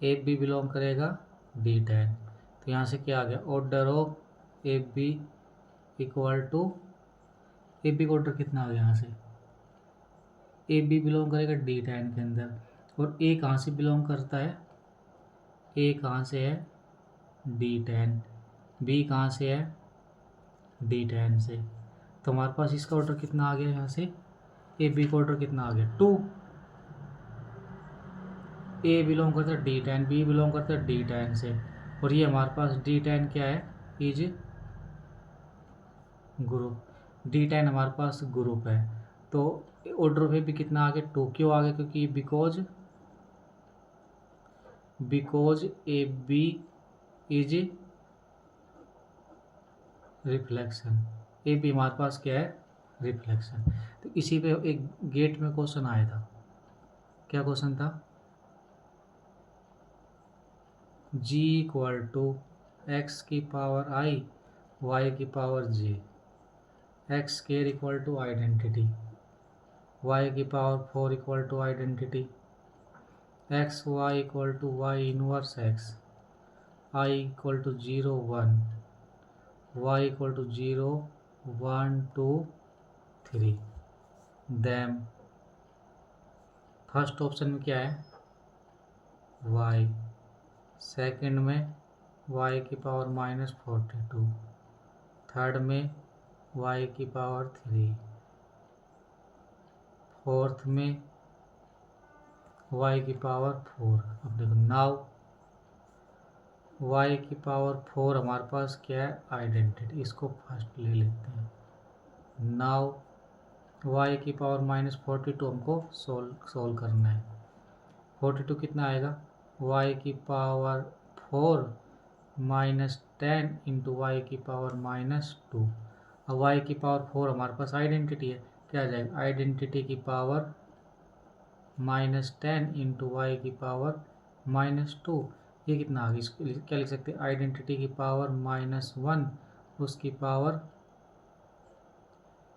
ए बी बिलोंग करेगा D10। तो यहाँ से क्या आ गया order of A B equal to A B का ऑर्डर कितना आ गया यहाँ से ए बी बिलोंग करेगा D10 के अंदर और ए कहाँ से बिलोंग करता है ए कहाँ से है D10 बी कहाँ से है D10 से। तो हमारे पास इसका ऑर्डर कितना आ गया यहाँ से ए बी का ऑर्डर कितना आ गया 2। ए बिलोंग करता है D10 बी बिलोंग करता है D10 से और ये हमारे पास D10 क्या है इज ग्रुप D10 हमारे पास ग्रुप है। तो ऑर्डर ऑफ ए बी कितना आ गया 2 क्यों आ गया क्योंकि because A B is reflection A B हमारे पास क्या है रिफ्लेक्शन। तो इसी पे एक गेट में क्वेश्चन आया था, क्या क्वेश्चन था g इक्वल टू एक्स की पावर आई वाई की power j X square equal to identity Y की power 4 equal to identity x Y equal to Y inverse X I equal to 0 1 Y equal to 0 1 2 3 then first option में क्या है y second में y की power -42 third में y की power 3 fourth में y की पावर 4। अब देखो नाउ y की पावर 4 हमारे पास क्या है आइडेंटिटी इसको फर्स्ट ले लेते हैं। नाउ y की पावर -42 हमको सोल्व करना है। 42 कितना आएगा y की पावर 4 -10 इंटू वाई की पावर -2। अब y की पावर 4 हमारे पास आइडेंटिटी है क्या आ जाएगा आइडेंटिटी की पावर -10 इंटू वाई की पावर -2 ये कितना आ गया इसको क्या लिख सकते हैं आइडेंटिटी की पावर -1 उसकी पावर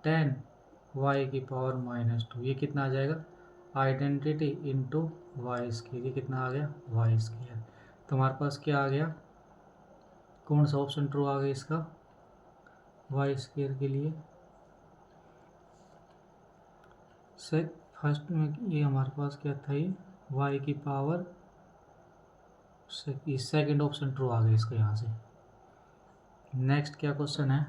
10 वाई की पावर -2 ये कितना आ जाएगा आइडेंटिटी इंटू वाई स्क्वायर ये कितना आ गया वाई स्क्वायर। तो हमारे पास क्या आ गया कौन सा ऑप्शन ट्रू आ गया इसका वाई स्क्वायर के लिए फर्स्ट में ये हमारे पास क्या था ये वाई की पावर सेकेंड ऑप्शन ट्रू आ गया इसका यहाँ से। नेक्स्ट क्या क्वेश्चन है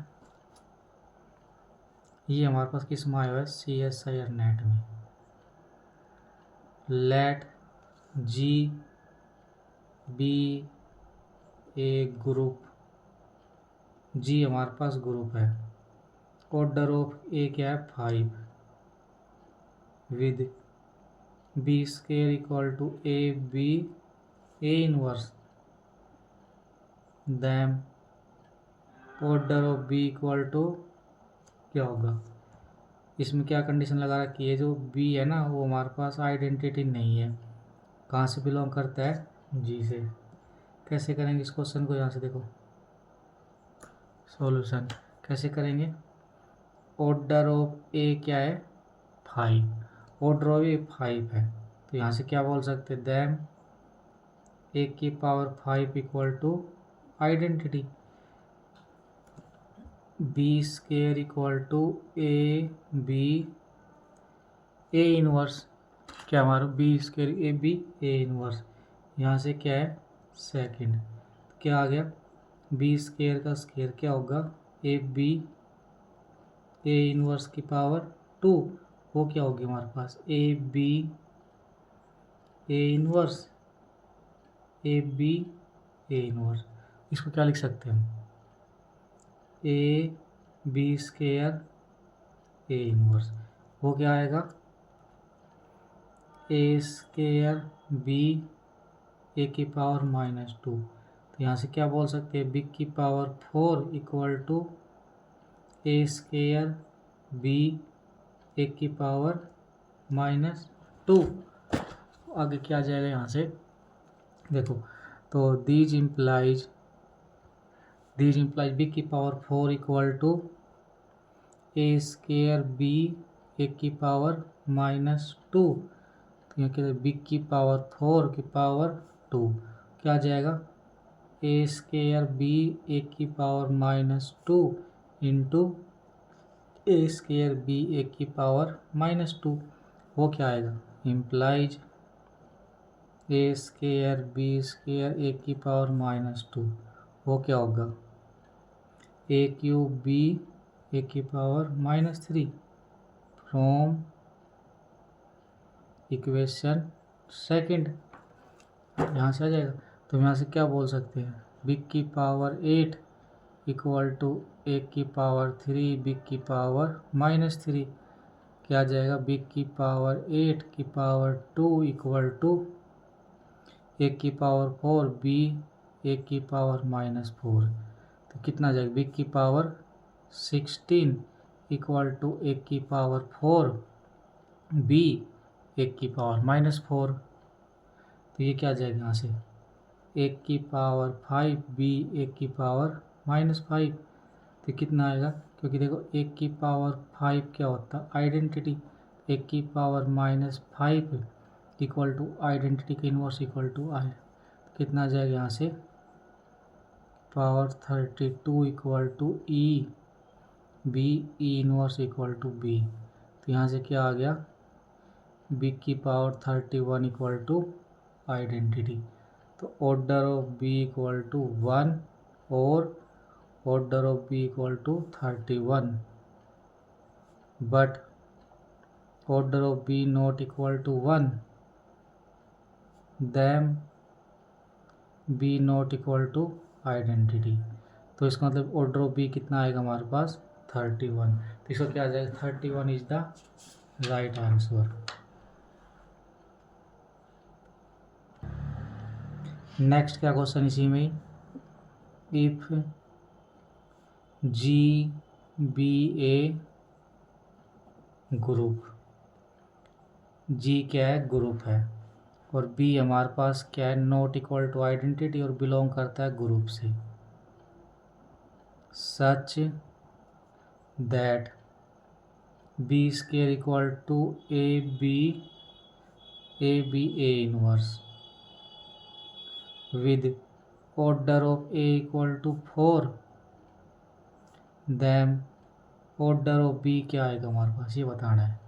ये हमारे पास किस में आया हुआ है CSIR नेट में let G be a group G हमारे पास ग्रुप है ऑर्डर ऑफ ए क्या है 5 with B square equal to A B A inverse then order of B equal to क्या होगा इसमें क्या कंडीशन लगा रखी है जो बी है ना वो हमारे पास आइडेंटिटी नहीं है कहाँ से बिलोंग करता है जी से। कैसे करेंगे इस क्वेश्चन को यहाँ से देखो सॉल्यूशन कैसे करेंगे ऑर्डर ऑफ ए क्या है 5 ऑर्डर ऑफ ए 5 है तो यहाँ से क्या बोल सकते हैं दैम ए की power 5 equal to identity B square equal to A B A inverse क्या हमारा B square A B A inverse यहाँ से क्या है सेकंड क्या आ गया बी स्क्वायर का स्क्वायर क्या होगा ए बी ए इनवर्स की पावर 2 वो क्या होगी हमारे पास A B A inverse A B A inverse इसको क्या लिख सकते हैं हम A B square A inverse वो क्या आएगा ए स्केयर बी ए की पावर -2। तो यहाँ से क्या बोल सकते हैं, बी की power 4 equal to A square B A की पावर -2। आगे क्या आ जाएगा यहाँ से देखो, तो दीज इम्प्लाइज बी की power 4 equal to A square B A की पावर -2। तो यहाँ क्या बी की पावर 4 की पावर 2 क्या आ जाएगा, ए स्केयर बी ए की power -2 into A square B A की पावर -2। वो क्या आएगा, इम्प्लाइज ए स्केयर बी स्केयर ए की पावर -2। वो क्या होगा, ए क्यूब बी ए की पावर -3 फ्रॉम इक्वेशन सेकंड। यहाँ से आ जाएगा। तो यहाँ से क्या बोल सकते हैं, बी की पावर 8 इक्वल टू ए की पावर 3 बी की पावर -3 क्या आ जाएगा, बी की पावर 8 की पावर 2 इक्वल टू ए की पावर 4 बी ए की पावर -4। तो कितना आ जाएगा, बी की पावर 16 इक्वल टू ए की पावर 4 बी ए की पावर -4। तो ये क्या आ जाएगा यहाँ से, ए की पावर 5 बी ए की पावर -5। तो कितना आएगा, क्योंकि देखो ए की पावर 5 क्या होता है, आइडेंटिटी। ए की पावर -5 इक्वल टू आइडेंटिटी के इनवर्स इक्वल टू आई। कितना आ जाएगा यहाँ से, power 32 equal to E B E inverse equal to B. तो यहाँ से क्या आ गया, बी की पावर 31 इक्वल टू आइडेंटिटी। तो order of B equal to 1 और order of B equal to 31, but order of B not equal to 1, then B not equal to identity. तो इसका मतलब ऑर्डर ऑफ बी कितना आएगा हमारे पास 31। तो इसका क्या आ जाएगा, 31 is the right answer. Next क्या क्वेश्चन इसी में, if G be a group, G क्या है, ग्रुप है, और बी हमारे पास क्या है, नॉट इक्वल टू आइडेंटिटी और बिलोंग करता है ग्रुप से, such that B square equal to A B A inverse with order of A equal to 4, then order of B क्या आएगा हमारे पास, ये बताना है।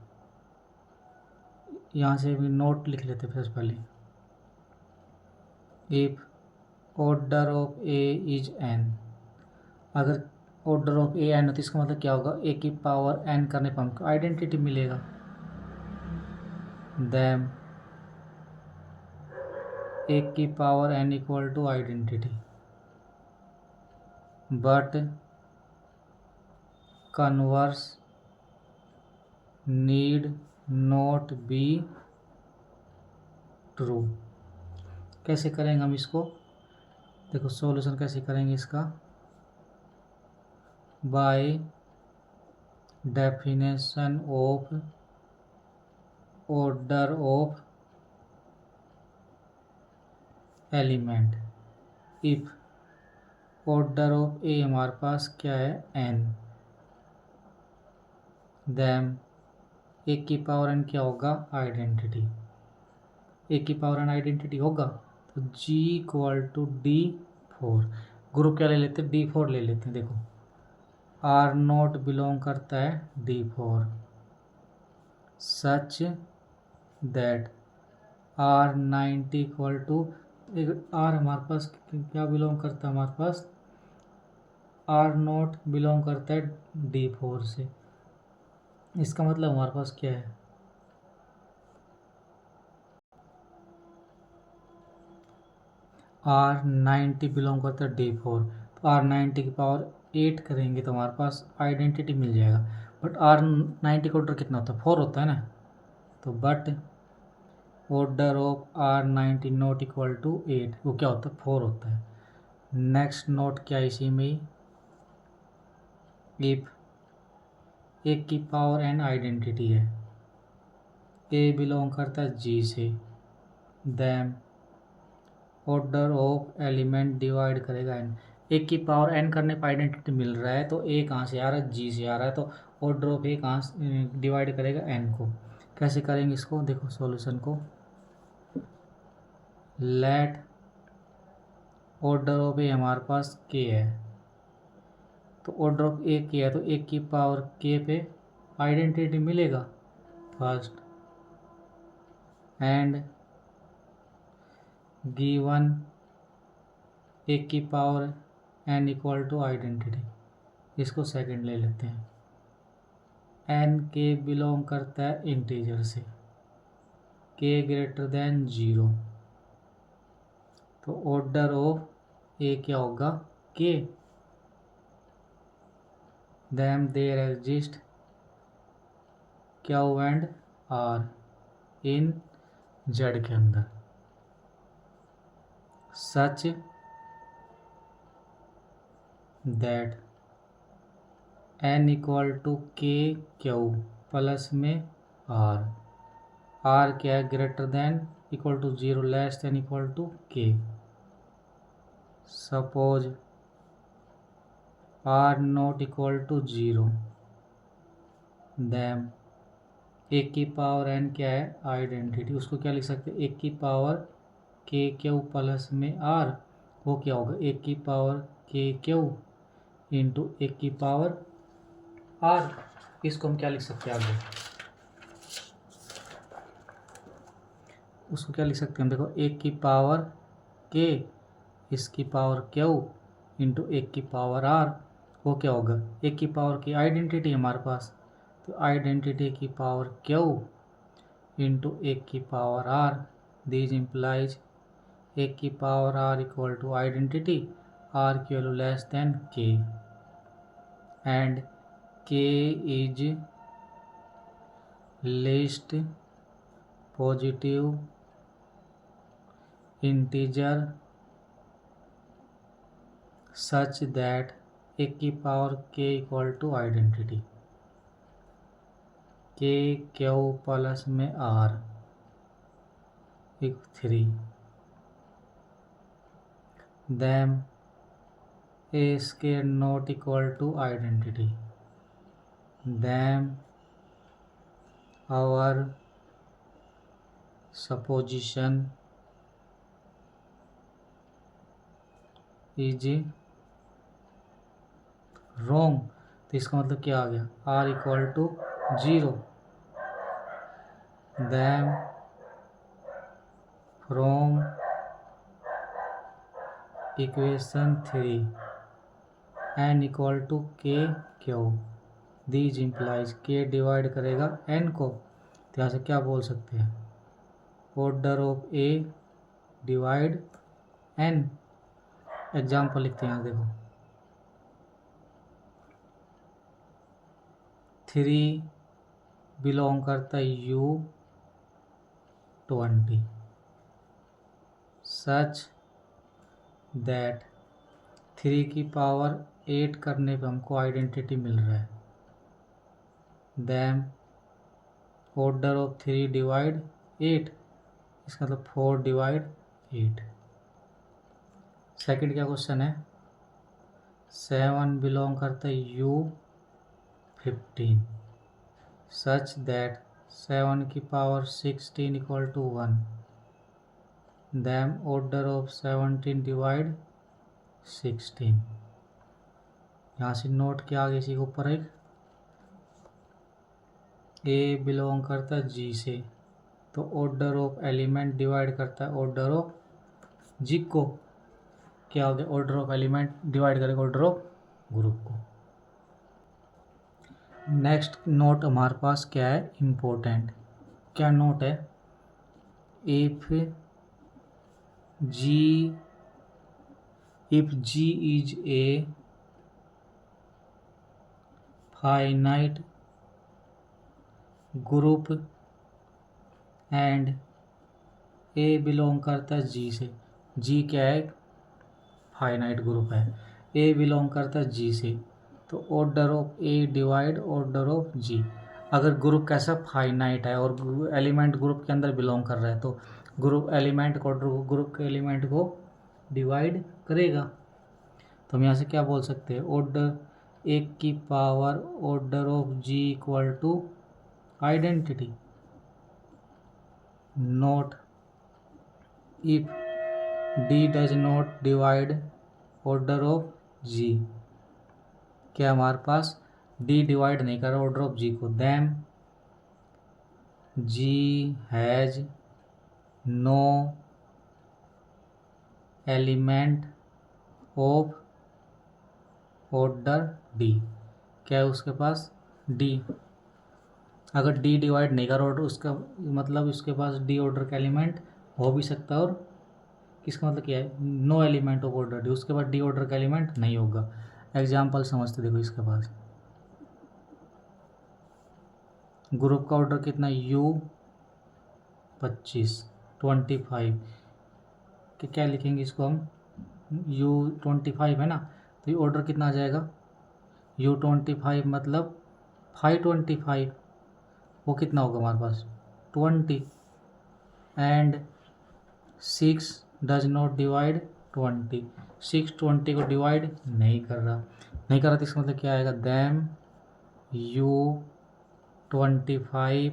यहाँ से भी नोट लिख लेते हैं सबसे पहले, if order of A is n, अगर ऑर्डर ऑफ A n हो तो इसका मतलब क्या होगा, A की पावर n करने पर हमको आइडेंटिटी मिलेगा। देन ए की power n equal to identity, but converse need not be true. कैसे करेंगे हम इसको, देखो सॉल्यूशन कैसे करेंगे इसका, by definition of order of element. If order of A हमारे पास क्या है n, देन ए की पावर n क्या होगा, आइडेंटिटी। ए की पावर n आइडेंटिटी होगा तो g equal to D4, group क्या ले लेते हैं, D4 ले लेते हैं। देखो R नोट बिलोंग करता है D4, such that R90 equal to, R हमारे पास क्या बिलोंग करता है, हमारे पास R नोट बिलोंग करता है D4 से। इसका मतलब हमारे पास क्या है, R90 बिलोंग करता है D4, तो R90 की पावर 8 करेंगे तो हमारे पास आइडेंटिटी मिल जाएगा। बट R90 का ऑर्डर कितना होता है, 4 होता है ना, तो but order of R 19 not equal to 8, वो क्या होता है 4 होता है। नेक्स्ट नोट क्या इसी में ही, इफ ए की पावर एन आइडेंटिटी है, ए बिलोंग करता है जी से, then order of element divide करेगा एन। ए की पावर एन करने पर आइडेंटिटी मिल रहा है, तो ए कहाँ से आ रहा है, जी से आ रहा है, तो ऑर्डर ऑफ ए कहाँ से डिवाइड करेगा एन को। कैसे करेंगे इसको, देखो सॉल्यूशन को, लेट ऑर्डर ऑफ ए हमारे पास के है, तो ऑर्डर ऑफ ए के है, तो ए की पावर के पे आइडेंटिटी मिलेगा फर्स्ट, एंड गिवन ए की power N equal to identity, इसको सेकंड ले लेते हैं। एन के बिलोंग करता है इंटीजर से, के ग्रेटर देन 0, तो ऑर्डर ऑफ ए क्या होगा के, then there exist Q and R in Z के अंदर, such that N equal to K Q plus में आर, आर क्या है greater than equal to 0 less than equal to K, suppose R not equal to 0, then A की power N क्या है identity, उसको क्या लिख सकते हैं, ए की पावर के क्यू प्लस में आर, वो क्या होगा ए की पावर के क्यू इंटू ए की पावर आर, इसको हम क्या लिख सकते हैं आगे, उसको क्या लिख सकते हैं हम, देखो ए की पावर के, इसकी पावर क्यू इंटू ए की पावर आर, वो क्या होगा ए की पावर की आइडेंटिटी हमारे पास, तो आइडेंटिटी की पावर क्यू इंटू ए की power R, this implies A की power are equal to identity, R की value less than K, and K is least positive integer such that A की power K equal to identity, K Q plus में R 3, then A square not equal to identity, then our supposition is wrong, तो इसका मतलब क्या आ गया, R equal to 0, then from equation 3 N equal to K Q, these implies K divide करेगा N को, तो यहाँ से क्या बोल सकते हैं, order of A divide N. Example लिखते हैं यहाँ देखो, 3 बिलोंग करता है U20 सच दैट 3 की पावर 8 करने पे हमको आइडेंटिटी मिल रहा है, देन ऑर्डर ऑफ 3 डिवाइड 8, इसका मतलब 4 डिवाइड 8। सेकंड क्या क्वेश्चन है, 7 बिलोंग करता है U15 सच दैट 7 की power 16 equal to 1, then order of 17 divide 16, यहाँ से नोट के आगे इसी के ऊपर एक ए बिलोंग करता है जी से, तो ऑर्डर ऑफ एलिमेंट डिवाइड करता है ऑर्डर ऑफ जी को, क्या हो गया ऑर्डर ऑफ एलिमेंट डिवाइड करेगा ऑर्डर ऑफ ग्रुप को। नेक्स्ट नोट हमारे पास क्या है इम्पोर्टेंट, क्या नोट है, if G is a finite group and A belong करता है जी से, जी क्या है, फाइनाइट ग्रुप है, ए बिलोंग करता है जी से, तो order of A divide order of G. अगर ग्रुप कैसा फाइनाइट है और एलिमेंट ग्रुप के अंदर बिलोंग कर रहा है तो ग्रुप एलिमेंट को ग्रुप के एलिमेंट को डिवाइड करेगा। तो हम यहाँ से क्या बोल सकते हैं, ऑर्डर एक की power order of G equal to identity, note if D does not divide order of G, क्या हमारे पास डी डिवाइड नहीं कर रहा ऑर्डर ऑफ जी को, then G has no element of order D, क्या है उसके पास डी। अगर डी डिवाइड नहीं कर ऑर्डर, उसका मतलब उसके पास डी ऑर्डर का एलिमेंट हो भी सकता है, और किसका मतलब क्या है, no element of order D, उसके बाद डी ऑर्डर का एलिमेंट नहीं होगा। एग्जाम्पल समझते देखो, इसके पास ग्रुप का ऑर्डर कितना, U 25 25, कि क्या लिखेंगे इसको हम, U 25 है ना, तो ये ऑर्डर कितना आ जाएगा, U 25 मतलब 525, वो कितना होगा हमारे पास 20, एंड 6 डज नॉट डिवाइड 20, 6 20 को डिवाइड नहीं कर रहा तो इसका मतलब क्या आएगा, then U 25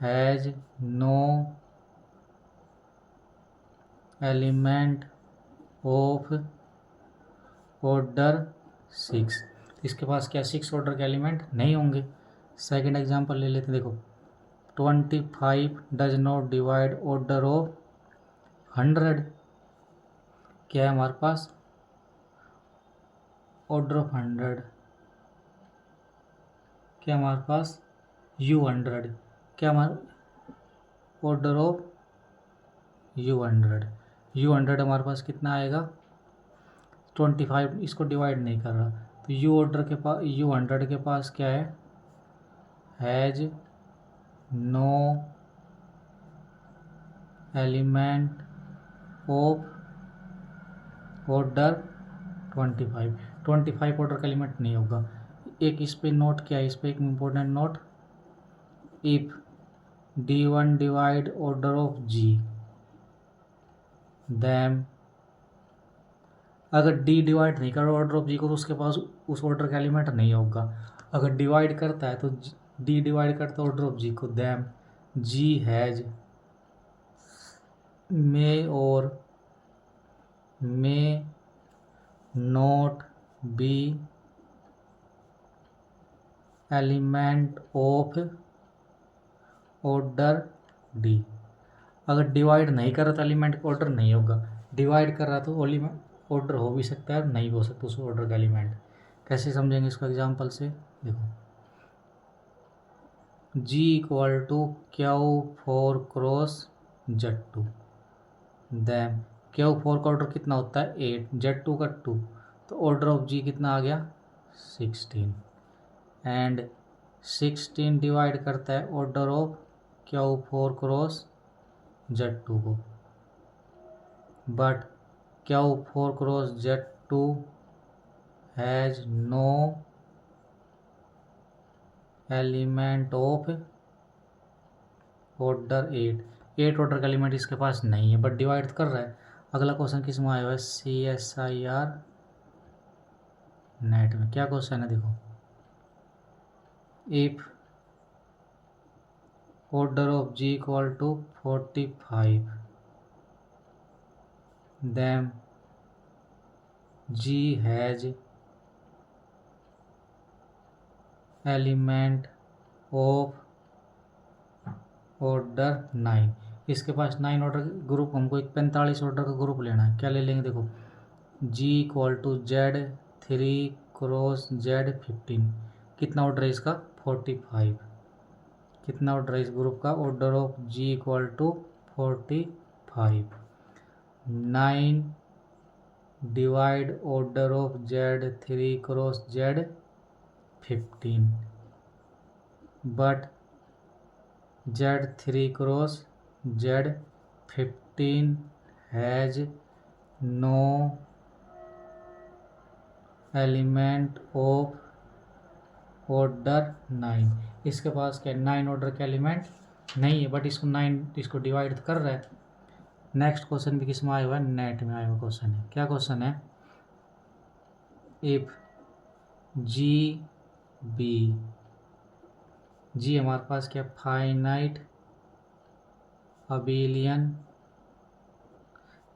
has no element of order 6, इसके पास क्या 6 ऑर्डर के एलिमेंट नहीं होंगे। सेकंड एग्जांपल ले लेते हैं, देखो 25 does not divide order of 100, क्या है हमारे पास ऑर्डर ऑफ 100, क्या हमारे पास U100, क्या हमारा ऑर्डर ऑफ U100 हमारे पास कितना आएगा 25, इसको डिवाइड नहीं कर रहा, तो U100 के पास क्या है, has no element of order 25 order का एलिमेंट नहीं होगा। एक इस पे नोट क्या है, इस पे एक important note, if D1 divide order of G, then अगर D डिवाइड नहीं कर ऑर्डर ऑफ G को तो उसके पास उस ऑर्डर का एलिमेंट नहीं होगा। अगर डिवाइड करता है तो D डिवाइड करता है ऑर्डर ऑफ G को, देन G हैज मे और may not be element of order D। अगर डिवाइड नहीं कर रहा तो एलिमेंट ऑर्डर नहीं होगा, डिवाइड कर रहा तो ऑर्डर हो भी सकता है, नहीं हो सकता उस ऑर्डर का एलिमेंट। कैसे समझेंगे इसको एग्जांपल से, देखो G equal to Q4 cross Z2, देन Q4 का ऑर्डर कितना होता है 8, Z2 का 2, तो ऑर्डर ऑफ G कितना आ गया 16, एंड 16 डिवाइड करता है order of Q4 cross Z2 को, but Q4 cross Z2 has no element of order 8 order का एलिमेंट इसके पास नहीं है, बट डिवाइड कर रहा है। अगला क्वेश्चन किस में आया हुआ है, CSIR नेट में, क्या क्वेश्चन है देखो, if order of G equal to 45, then G has element of order 9, इसके पास 9 ऑर्डर ग्रुप, हमको एक 45 ऑर्डर का ग्रुप लेना है, क्या ले लेंगे देखो, G equal to Z3 cross Z15, कितना ऑर्डर है इसका 45, कितना ऑर्डर है इस ग्रुप का, order of G equal to 45, 9 divide order of Z3 cross Z15, but Z3 cross Z15 15 has no element of order 9। इसके पास क्या 9 ऑर्डर का एलिमेंट नहीं है, बट इसको 9 इसको डिवाइड कर रहा है। नेक्स्ट क्वेश्चन भी किस में आया हुआ है, नेट में आया हुआ क्वेश्चन है। क्या क्वेश्चन है, इफ जी बी, जी हमारे पास क्या फाइनाइट अबेलियन,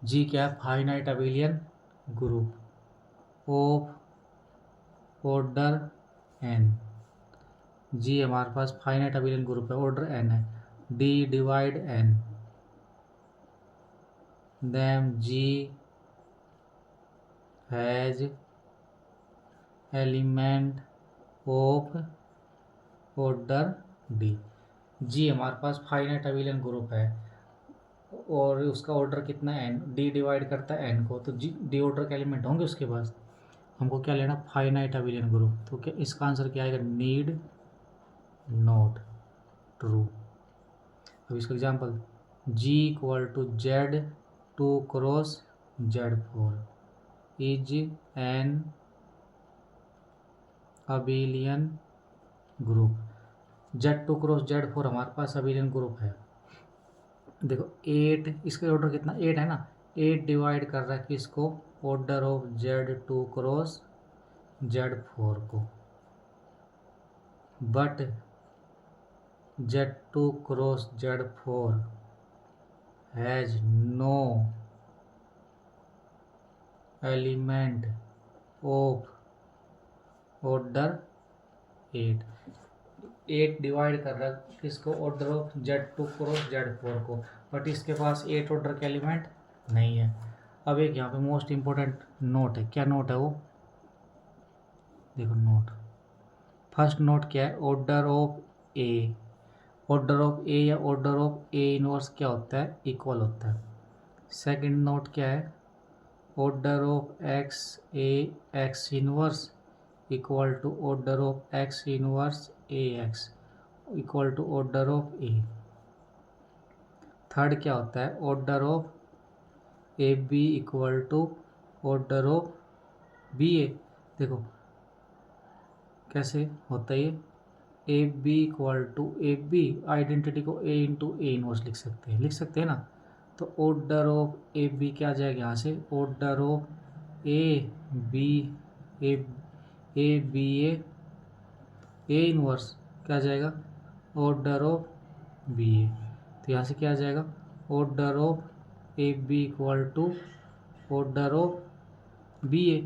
जी क्या है finite abelian group of order N. G हमारे पास फाइनाइट अबेलियन ग्रुप है, ऑर्डर एन है, D divide N, then G has element of order D. G हमारे पास फाइनाइट अबेलियन ग्रुप है और उसका ऑर्डर कितना है एन, डी डिवाइड करता है एन को, तो जी डी ऑर्डर के एलिमेंट होंगे उसके पास। हमको क्या लेना, फाइनाइट अबेलियन ग्रुप। तो क्या इसका आंसर क्या आएगा, नीड नॉट ट्रू। अब इसका example, G equal to Z 2 cross Z 4 is an abelian group. Z 2 cross Z 4 हमारे पास अबेलियन ग्रुप है। देखो 8, इसका ऑर्डर कितना 8 है ना, 8 डिवाइड कर रहा है किसको, order of Z 2 cross Z 4 को, but Z 2 cross Z 4 has no element of order 8 divide कर रहा है किसको, order of Z 2 cross Z 4 को, बट इसके पास 8 ऑर्डर के एलिमेंट नहीं है। अब एक यहाँ पे मोस्ट इम्पोर्टेंट नोट है, क्या नोट है वो, देखो नोट, फर्स्ट नोट क्या है, order of A, order of A या ऑर्डर ऑफ ए इनवर्स क्या होता है, इक्वल होता है। सेकंड नोट क्या है, order of X A X inverse equal to order of X inverse A X equal to order of A. Third क्या होता है, order of A B equal to order of B A. देखो कैसे होता है ये, A B equal to A B, identity को A into A inverse लिख सकते हैं ना। तो ऑर्डर ऑफ ए बी क्या आ जाएगा यहाँ से, order of A B A B A inverse क्या आ जाएगा, ऑर्डर ऑफ बी ए। तो यहाँ से क्या आ जाएगा, order of A B equal to order of B A.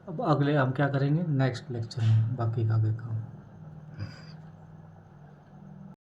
अब अगले हम क्या करेंगे नेक्स्ट लेक्चर में बाकी का आगे काम।